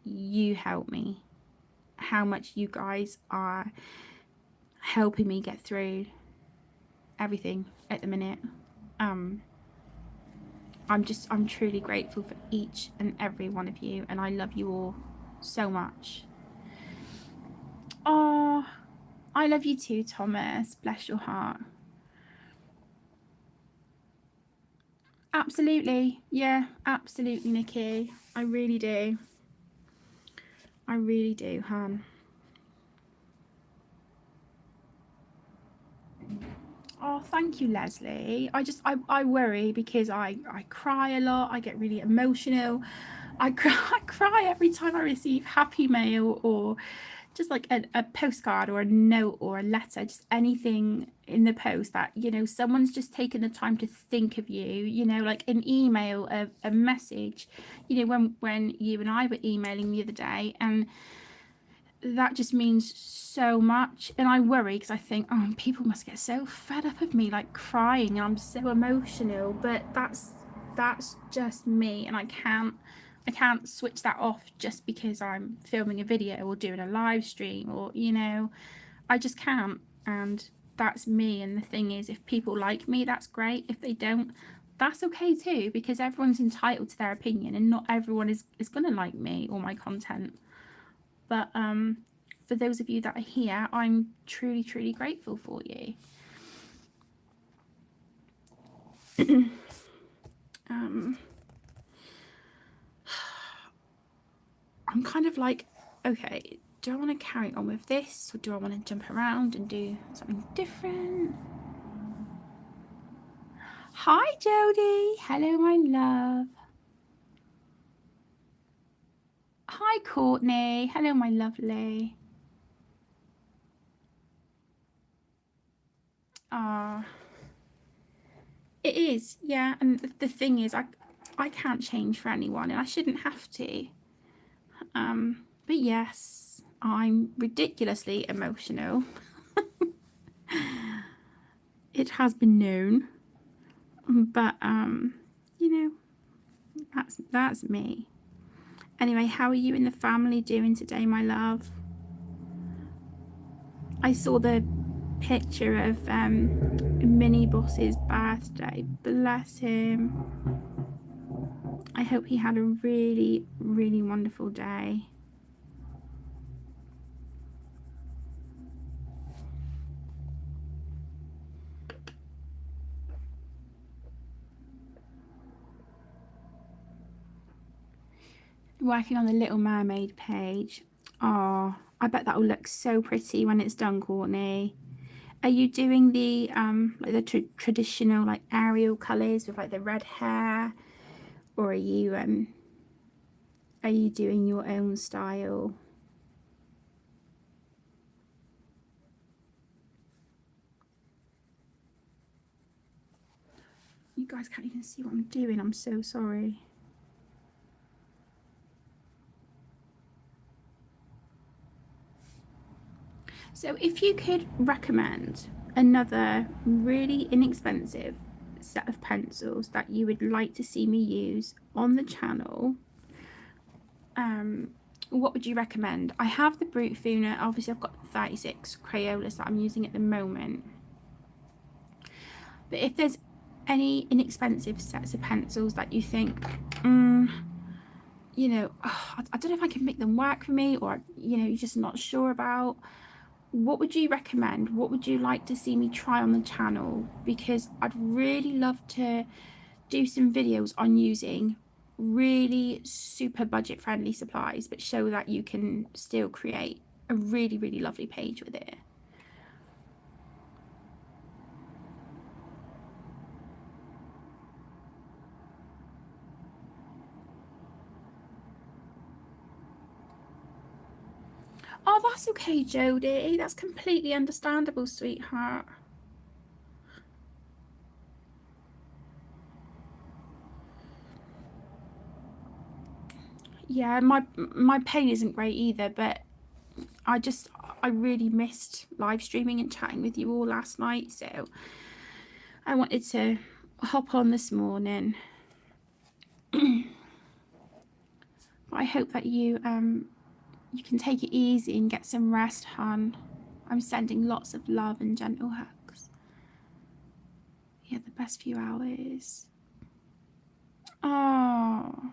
S1: you help me, how much you guys are helping me get through everything at the minute. I'm truly grateful for each and every one of you, and I love you all so much. Oh, I love you too, Thomas. Bless your heart. Absolutely. Yeah, absolutely, Nikki. I really do. I really do, hon. Oh, thank you, Leslie. I worry because I cry a lot. I get really emotional. I cry every time I receive happy mail, or just like a postcard or a note or a letter, just anything in the post that, someone's just taken the time to think of you, like an email, a message, when you and I were emailing the other day, and that just means so much. And I worry because I think, oh, people must get so fed up of me like crying, and I'm so emotional, but that's just me, and I can't switch that off just because I'm filming a video or doing a live stream, or I just can't. And that's me. And the thing is, if people like me, that's great. If they don't, that's okay too, because everyone's entitled to their opinion, and not everyone is going to like me or my content. But for those of you that are here, I'm truly, truly grateful for you. I'm kind of like, okay, do I want to carry on with this, or do I want to jump around and do something different? Hi, Jodie. Hello, my love. Hi, Courtney. Hello, my lovely. Ah, it is, yeah. And the thing is, I can't change for anyone, and I shouldn't have to. But yes, I'm ridiculously emotional. It has been known, but that's me. Anyway, how are you and the family doing today, my love? I saw the picture of Mini Boss's birthday. Bless him. I hope he had a really, really wonderful day. Working on the Little Mermaid page. Oh, I bet that will look so pretty when it's done, Courtney. Are you doing the like the traditional like Ariel colours with like the red hair, or are you doing your own style? You guys can't even see what I'm doing. I'm so sorry. So if you could recommend another really inexpensive set of pencils that you would like to see me use on the channel, what would you recommend? I have the Brute Funa. Obviously I've got 36 Crayolas that I'm using at the moment, but if there's any inexpensive sets of pencils that you think, you know, I don't know if I can make them work for me, or you know, you're just not sure about, what would you recommend? What would you like to see me try on the channel? Because I'd really love to do some videos on using really super budget friendly supplies, but show that you can still create a really, really lovely page with it. Oh, that's okay, Jodie. That's completely understandable, sweetheart. Yeah, my pain isn't great either, but I really missed live streaming and chatting with you all last night, so I wanted to hop on this morning. I hope that you can take it easy and get some rest, hon. I'm sending lots of love and gentle hugs. Yeah, the best few hours. Oh,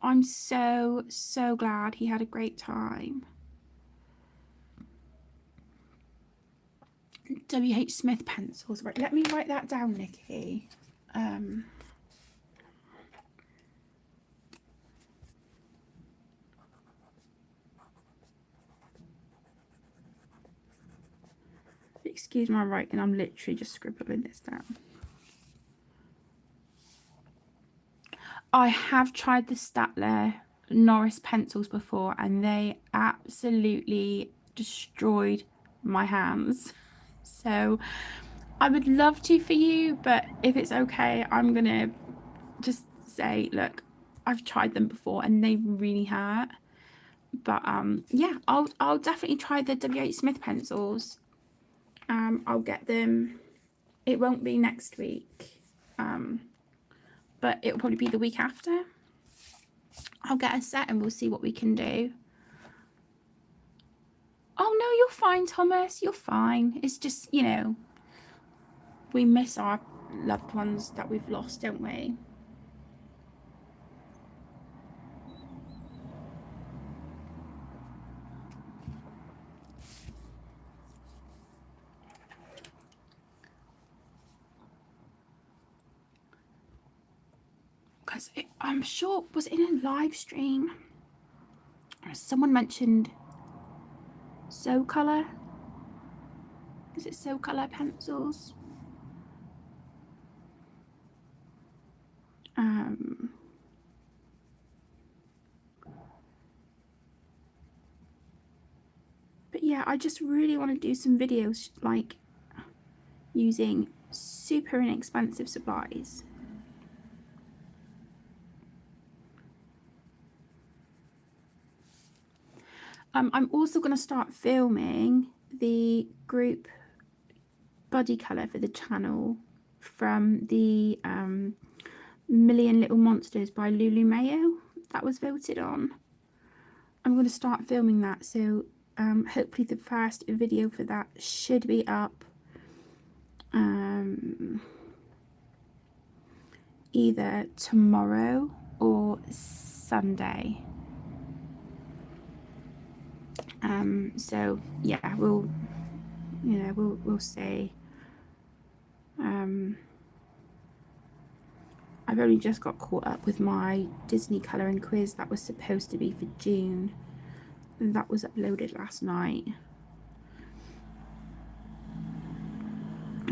S1: I'm so glad he had a great time. W.H. Smith pencils. Right, let me write that down, Nikki. Excuse my writing, I'm literally just scribbling this down. I have tried the Staedtler Norris pencils before and they absolutely destroyed my hands. So I would love to for you, but if it's okay, I'm gonna just say, look, I've tried them before and they really hurt. But yeah, I'll definitely try the W.H. Smith pencils. I'll get them. It won't be next week, but it'll probably be the week after. I'll get a set and we'll see what we can do. Oh no, you're fine, Thomas. You're fine. It's just, you know, we miss our loved ones that we've lost, don't we? Because I'm sure, was it in a live stream? Someone mentioned So Colour. Is it So Colour pencils? But yeah, I just really want to do some videos like using super inexpensive supplies. I'm also going to start filming the group body colour for the channel from the Million Little Monsters by Lulu Mayo that was voted on. I'm going to start filming that, so hopefully the first video for that should be up either tomorrow or Sunday. So yeah, we'll see. I've only just got caught up with my Disney colouring quiz that was supposed to be for June. That was uploaded last night.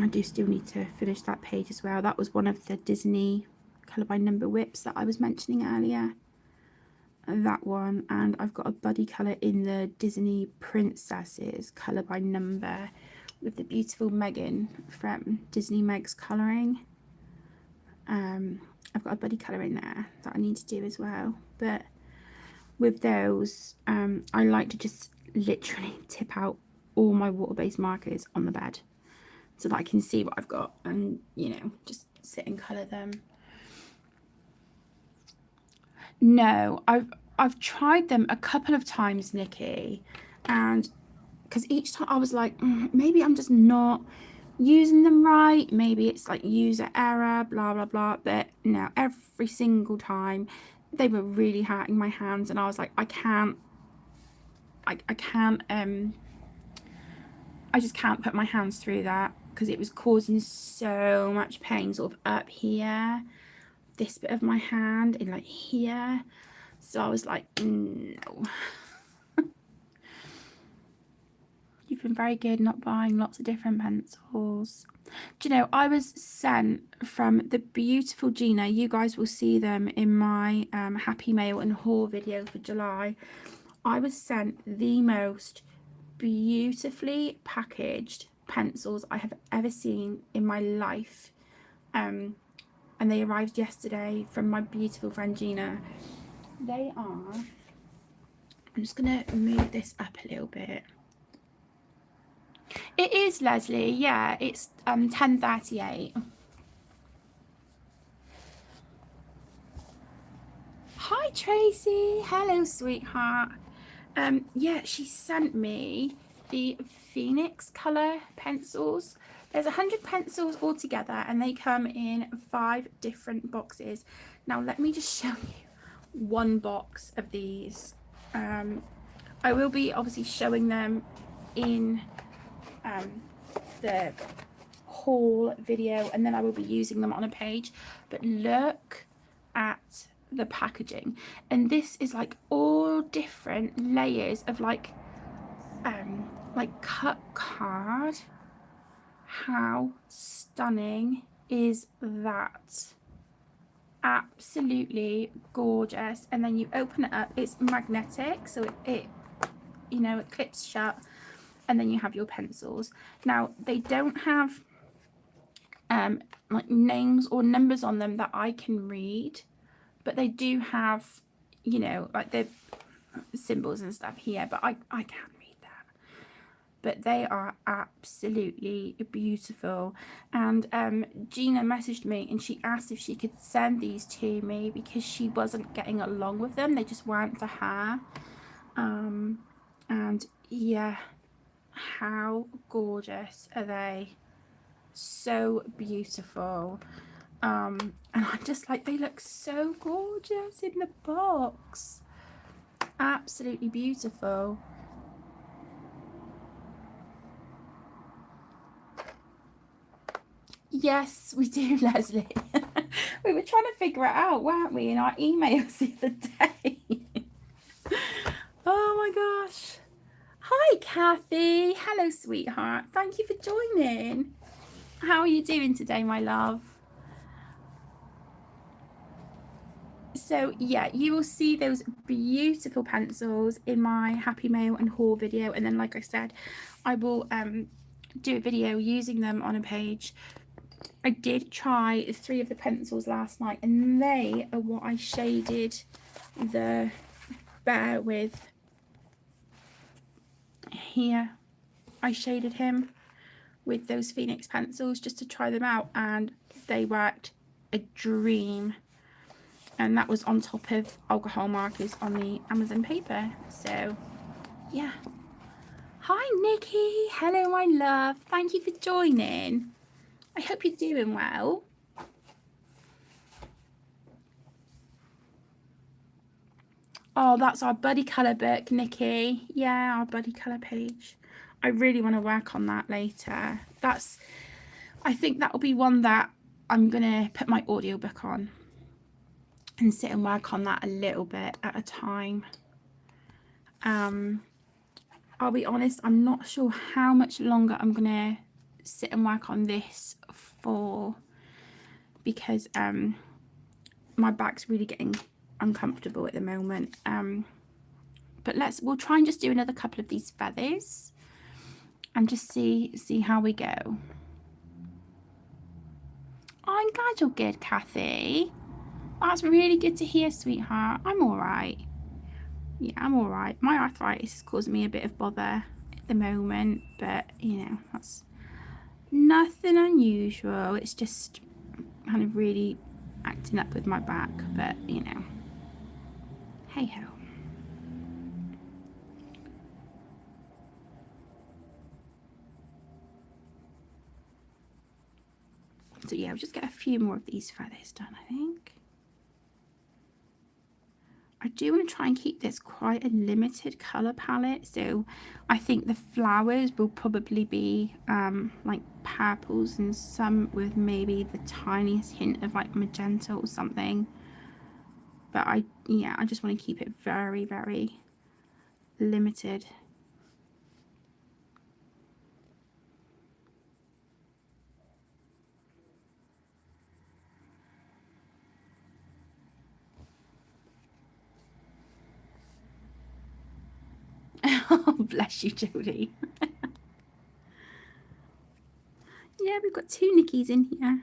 S1: I do still need to finish that page as well. That was one of the Disney colour by number whips that I was mentioning earlier. That one, and I've got a buddy colour in the Disney Princesses colour by number with the beautiful Megan from Disney Meg's Colouring. I've got a buddy colour in there that I need to do as well. But with those, I like to just literally tip out all my water-based markers on the bed so that I can see what I've got and, just sit and colour them. No, I've tried them a couple of times, Nikki, and because each time I was like, maybe I'm just not using them right, maybe it's like user error, blah blah blah. But no, every single time they were really hurting my hands, and I was like, I just can't put my hands through that because it was causing so much pain sort of up here, this bit of my hand, and like here. So I was like, no. You've been very good not buying lots of different pencils. Do you know, I was sent from the beautiful Gina. You guys will see them in my Happy Mail and haul video for July. I was sent the most beautifully packaged pencils I have ever seen in my life. And they arrived yesterday from my beautiful friend Gina. They are, I'm just going to move this up a little bit. It is, Leslie. Yeah, it's 10:38. Hi, Tracy. Hello, sweetheart. Yeah, she sent me the Phoenix colour pencils. There's 100 pencils altogether, and they come in 5 different boxes. Now, let me just show you one box of these. I will be obviously showing them in the haul video, and then I will be using them on a page. But look at the packaging, and this is like all different layers of like cut card. How stunning is that? Absolutely gorgeous. And then you open it up, it's magnetic, so it clips shut, and then you have your pencils. Now they don't have like names or numbers on them that I can read, but they do have like the symbols and stuff here, but I can't read that. But they are absolutely beautiful. And Gina messaged me and she asked if she could send these to me because she wasn't getting along with them, they just weren't for her. And yeah, how gorgeous are they? So beautiful. And I'm just like, they look so gorgeous in the box. Absolutely beautiful. Yes, we do, Leslie. We were trying to figure it out, weren't we, in our emails the other day? Oh my gosh. Hi, Kathy. Hello, sweetheart. Thank you for joining. How are you doing today, my love? So yeah, you will see those beautiful pencils in my Happy Mail and haul video, and then like I said, I will do a video using them on a page. I did try 3 of the pencils last night, and they are what I shaded the bear with. Here I shaded him with those Phoenix pencils just to try them out, and they worked a dream. And that was on top of alcohol markers on the Amazon paper. So yeah, Hi, Nikki. Hello, my love. Thank you for joining. I hope you're doing well. Oh, that's our buddy colour book, Nikki. Yeah, our buddy colour page. I really want to work on that later. I think that'll be one that I'm going to put my audiobook on and sit and work on that a little bit at a time. I'll be honest, I'm not sure how much longer I'm going to sit and work on this for, because my back's really getting uncomfortable at the moment. But we'll try and just do another couple of these feathers and just see how we go. Oh, I'm glad you're good, Kathy. That's really good to hear, sweetheart. I'm all right. Yeah, I'm all right. My arthritis is causing me a bit of bother at the moment, but you know, that's nothing unusual. It's just kind of really acting up with my back, but you know, hey ho. So yeah, we'll just get a few more of these feathers done, I think. I do want to try and keep this quite a limited colour palette, so I think the flowers will probably be like purples and some with maybe the tiniest hint of like magenta or something. But I just want to keep it very, very limited. Oh, bless you, Jodie. Yeah, we've got 2 Nickies in here.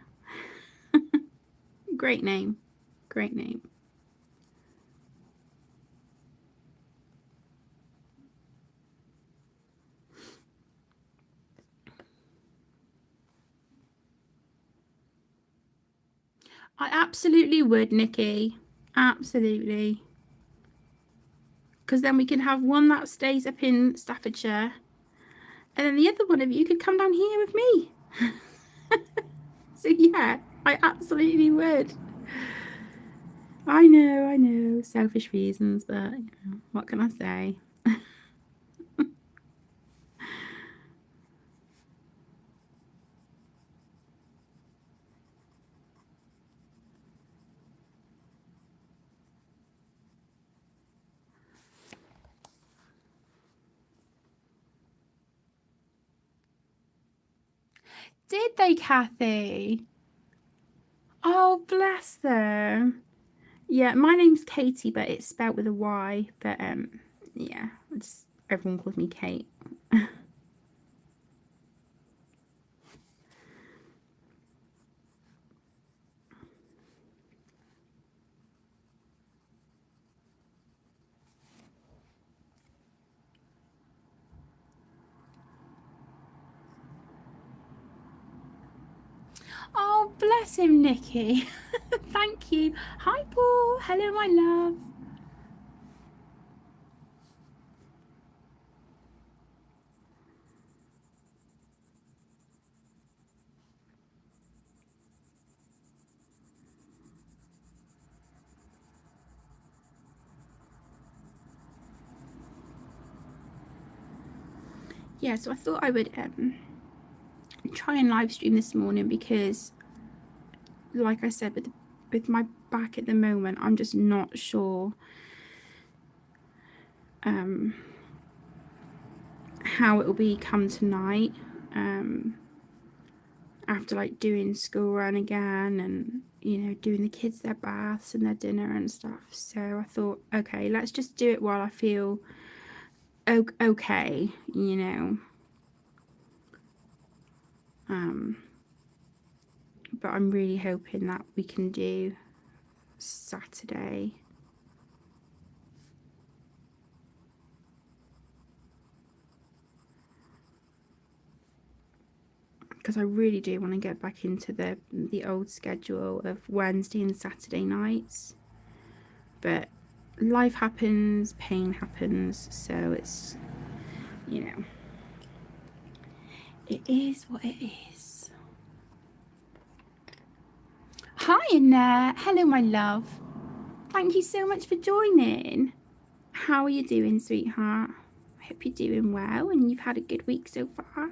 S1: Great name. Great name. I absolutely would, Nikki. Absolutely. Because then we can have one that stays up in Staffordshire, and then the other one of you could come down here with me. So yeah, I absolutely would. I know, selfish reasons, but you know, what can I say? Did they, Kathy? Oh, bless them. Yeah, my name's Katie, but it's spelled with a Y. But yeah, everyone calls me Kate. Oh, bless him, Nikki. Thank you. Hi, Paul. Hello, my love. Yeah, so I thought I would try and live stream this morning because, like I said, with my back at the moment, I'm just not sure how it will be come tonight. After like doing school run again and you know doing the kids their baths and their dinner and stuff, so I thought, okay, let's just do it while I feel okay, you know. But I'm really hoping that we can do Saturday. Because I really do want to get back into the old schedule of Wednesday and Saturday nights. But life happens, pain happens, so it's, you know. It is what it is. Hi in there. Hello, my love. Thank you so much for joining. How are you doing, sweetheart? I hope you're doing well and you've had a good week so far.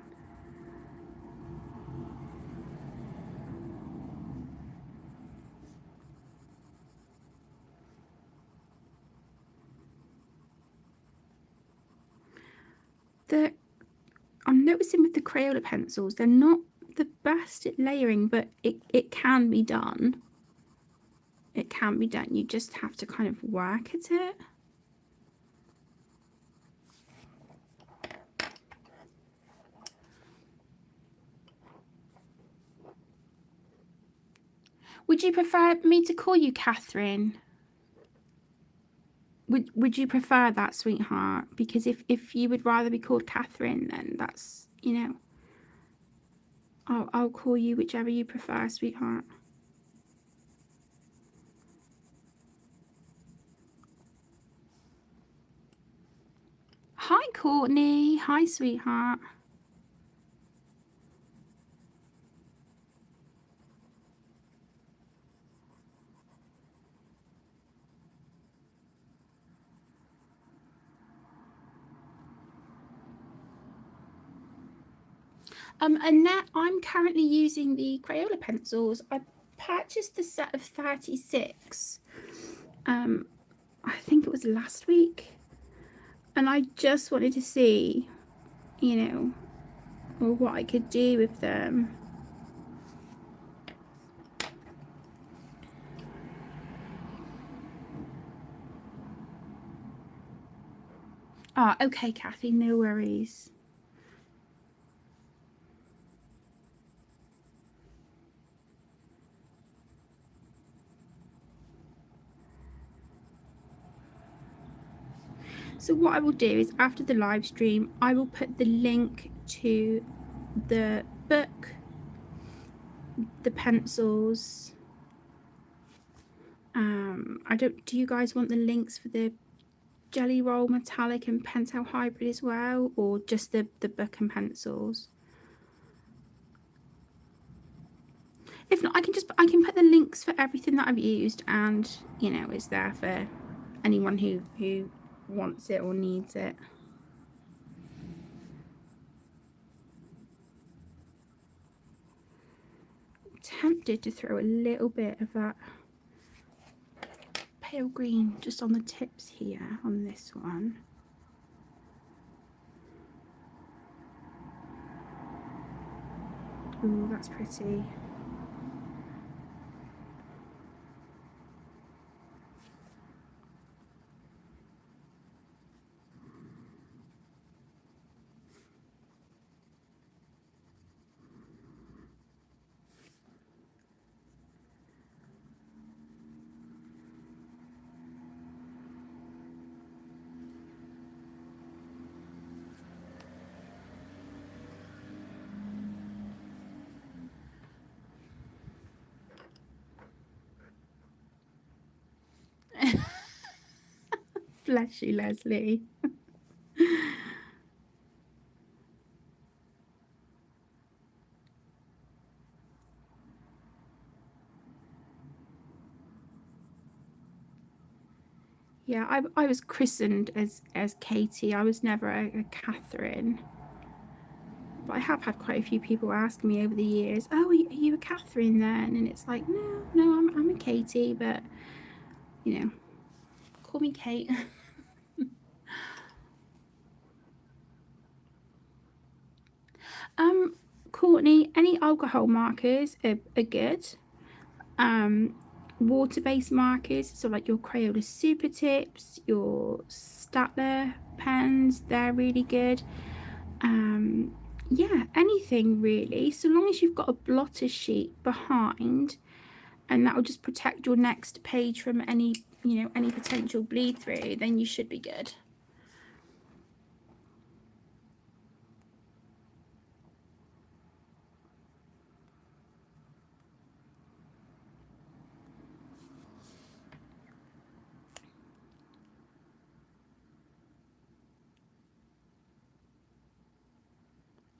S1: I'm noticing with the Crayola pencils, they're not the best at layering, but it can be done. It can be done. You just have to kind of work at it. Would you prefer me to call you Catherine? Would you prefer that, sweetheart? Because if you would rather be called Catherine, then that's, you know, I'll call you whichever you prefer, sweetheart. Hi, Courtney. Hi, sweetheart. Annette, I'm currently using the Crayola pencils. I purchased the set of 36. I think it was last week. And I just wanted to see, you know, what I could do with them. Ah, okay, Kathy, no worries. So what I will do is after the live stream, I will put the link to the book, the pencils. Do you guys want the links for the Jelly Roll Metallic and Pentel Hybrid as well, or just the book and pencils? If not, I can put the links for everything that I've used, and you know, it's there for anyone who wants it or needs it. I'm tempted to throw a little bit of that pale green just on the tips here on this one. Ooh, that's pretty. Bless you, Leslie. Yeah, I was christened as Katie. I was never a Catherine. But I have had quite a few people ask me over the years, "Oh, are you a Catherine then?" And it's like, no, I'm a Katie, but you know, call me Kate. Courtney, any alcohol markers are good. Water-based markers, so like your Crayola Super Tips, your Statler pens, they're really good. Yeah, anything really, so long as you've got a blotter sheet behind, and that will just protect your next page from any, you know, any potential bleed through, then you should be good.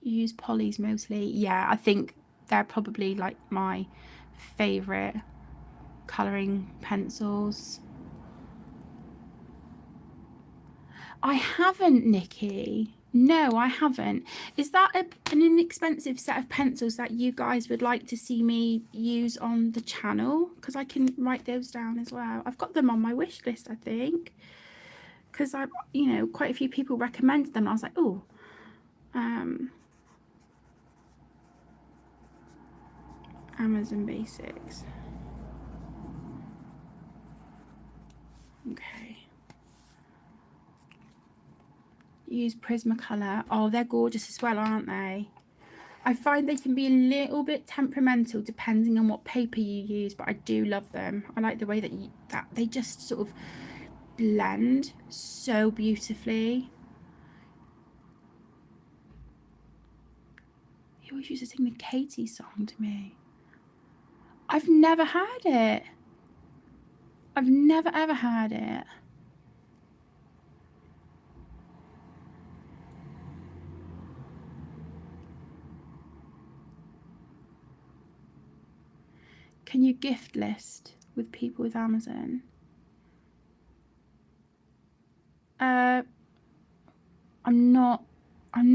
S1: use polys mostly. Yeah, I think they're probably like my favourite colouring pencils. I haven't, Nikki. No, I haven't. Is that an inexpensive set of pencils that you guys would like to see me use on the channel? Because I can write those down as well. I've got them on my wish list, I think. Because I, you know, quite a few people recommended them. I was like, oh, Amazon Basics. Okay. Use Prismacolor. Oh, they're gorgeous as well, aren't they? I find they can be a little bit temperamental depending on what paper you use, but I do love them. I like the way that they just sort of blend so beautifully. He always used to sing the Katie song to me. I've never heard it. I've never ever heard it. Can you gift list with people with Amazon? I'm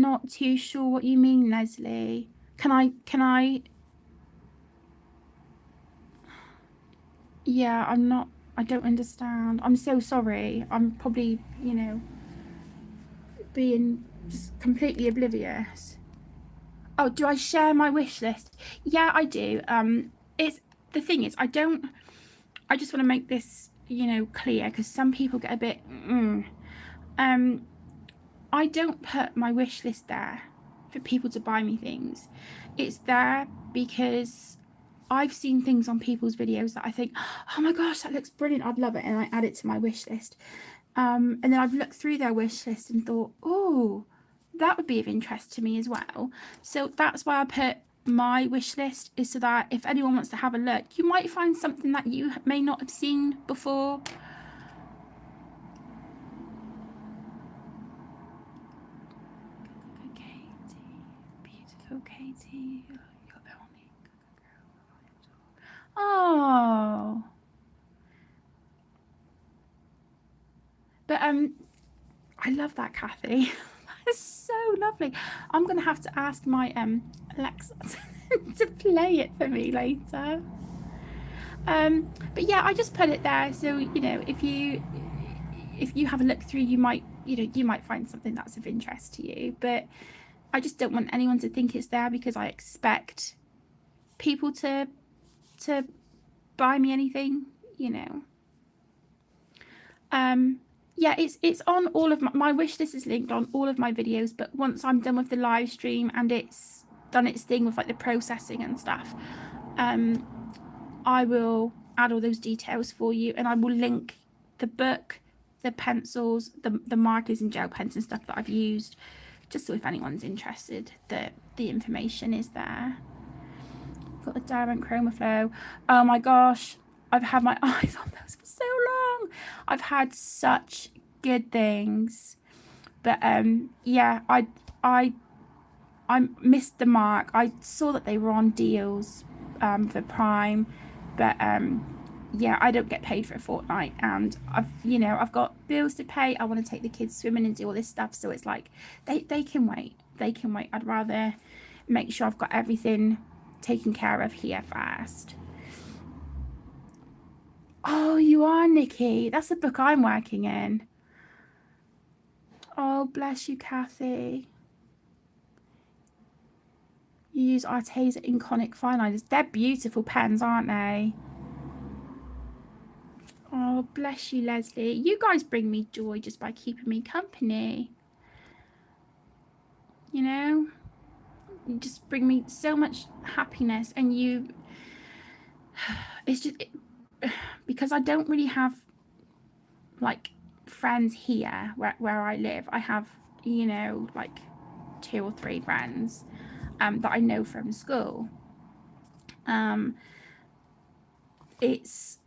S1: not too sure what you mean, Leslie. Can I? Yeah, I don't understand. I'm so sorry. I'm probably, you know, being just completely oblivious. Oh, do I share my wish list? Yeah, I do. It's the thing is, I just want to make this, you know, clear because some people get a bit. I don't put my wish list there for people to buy me things. It's there because I've seen things on people's videos that I think, oh my gosh, that looks brilliant, I'd love it, and I add it to my wish list. And then I've looked through their wish list and thought, oh, that would be of interest to me as well. So that's why I put my wish list, is so that if anyone wants to have a look, you might find something that you may not have seen before. Beautiful Katie. Oh. But I love that, Kathy. That is so lovely. I'm gonna have to ask my Alexa to play it for me later. But yeah, I just put it there so, you know, if you have a look through, you might find something that's of interest to you. But I just don't want anyone to think it's there because I expect people to buy me anything, you know. Yeah, it's on all of my wish list is linked on all of my videos, but once I'm done with the live stream and it's done its thing with like the processing and stuff, I will add all those details for you, and I will link the book, the pencils, the markers and gel pens and stuff that I've used, just so if anyone's interested, the information is there. Got the Diamond Chroma Flow. Oh my gosh, I've had my eyes on those for so long. I've had such good things, but yeah, I missed the mark. I saw that they were on deals for Prime, but yeah, I don't get paid for a fortnight, and I've got bills to pay. I want to take the kids swimming and do all this stuff, so it's like they can wait. They can wait. I'd rather make sure I've got everything taken care of here first. Oh, you are, Nikki. That's the book I'm working in. Oh, bless you, Kathy. You use Arteza Inconic fine liners. They're beautiful pens, aren't they? Oh, bless you, Leslie. You guys bring me joy just by keeping me company. You know? You just bring me so much happiness, and it's just because I don't really have like friends here where I live. I have, you know, like 2 or 3 friends that I know from school. It's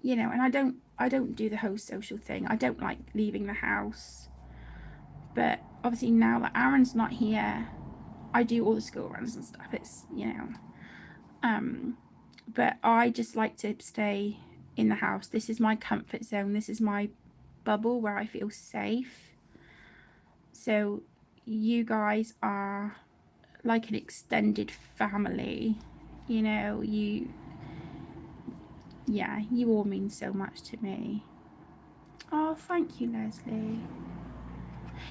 S1: you know, and I don't do the whole social thing. I don't like leaving the house, but obviously now that Aaron's not here, I do all the school runs and stuff. It's, you know, but I just like to stay in the house. This is my comfort zone. This is my bubble where I feel safe. So you guys are like an extended family, you know. You all mean so much to me. Oh, thank you, Leslie.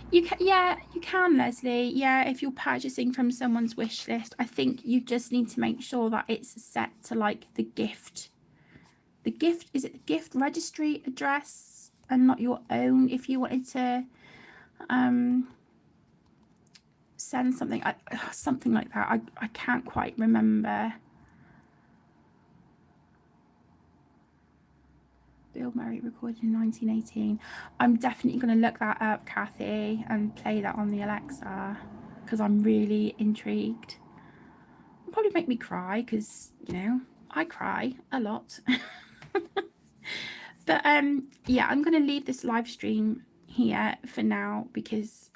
S1: You can, Leslie. Yeah, if you're purchasing from someone's wish list, I think you just need to make sure that it's set to like the gift. Is it the gift registry address and not your own? If you wanted to send something, something like that. I can't quite remember. Bill Murray recorded in 1918. I'm definitely going to look that up, Kathy, and play that on the Alexa because I'm really intrigued. It'll probably make me cry because, you know, I cry a lot. But yeah, I'm going to leave this live stream here for now because,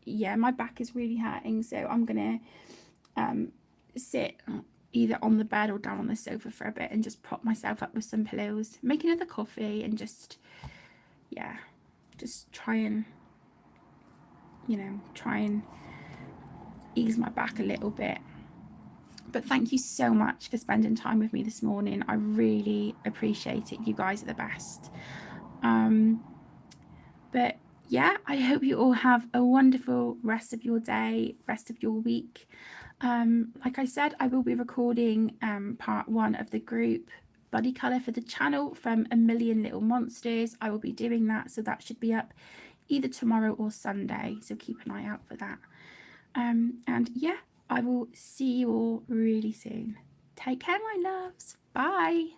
S1: yeah, my back is really hurting. So I'm going to sit either on the bed or down on the sofa for a bit and just prop myself up with some pillows, make another coffee, and just try and, you know, ease my back a little bit. But thank you so much for spending time with me this morning. I really appreciate it. You guys are the best. But yeah, I hope you all have a wonderful rest of your day, rest of your week. Like I said, I will be recording part 1 of the group body colour for the channel from A Million Little Monsters. I will be doing that, so that should be up either tomorrow or Sunday, so keep an eye out for that. And yeah, I will see you all really soon. Take care, my loves. Bye.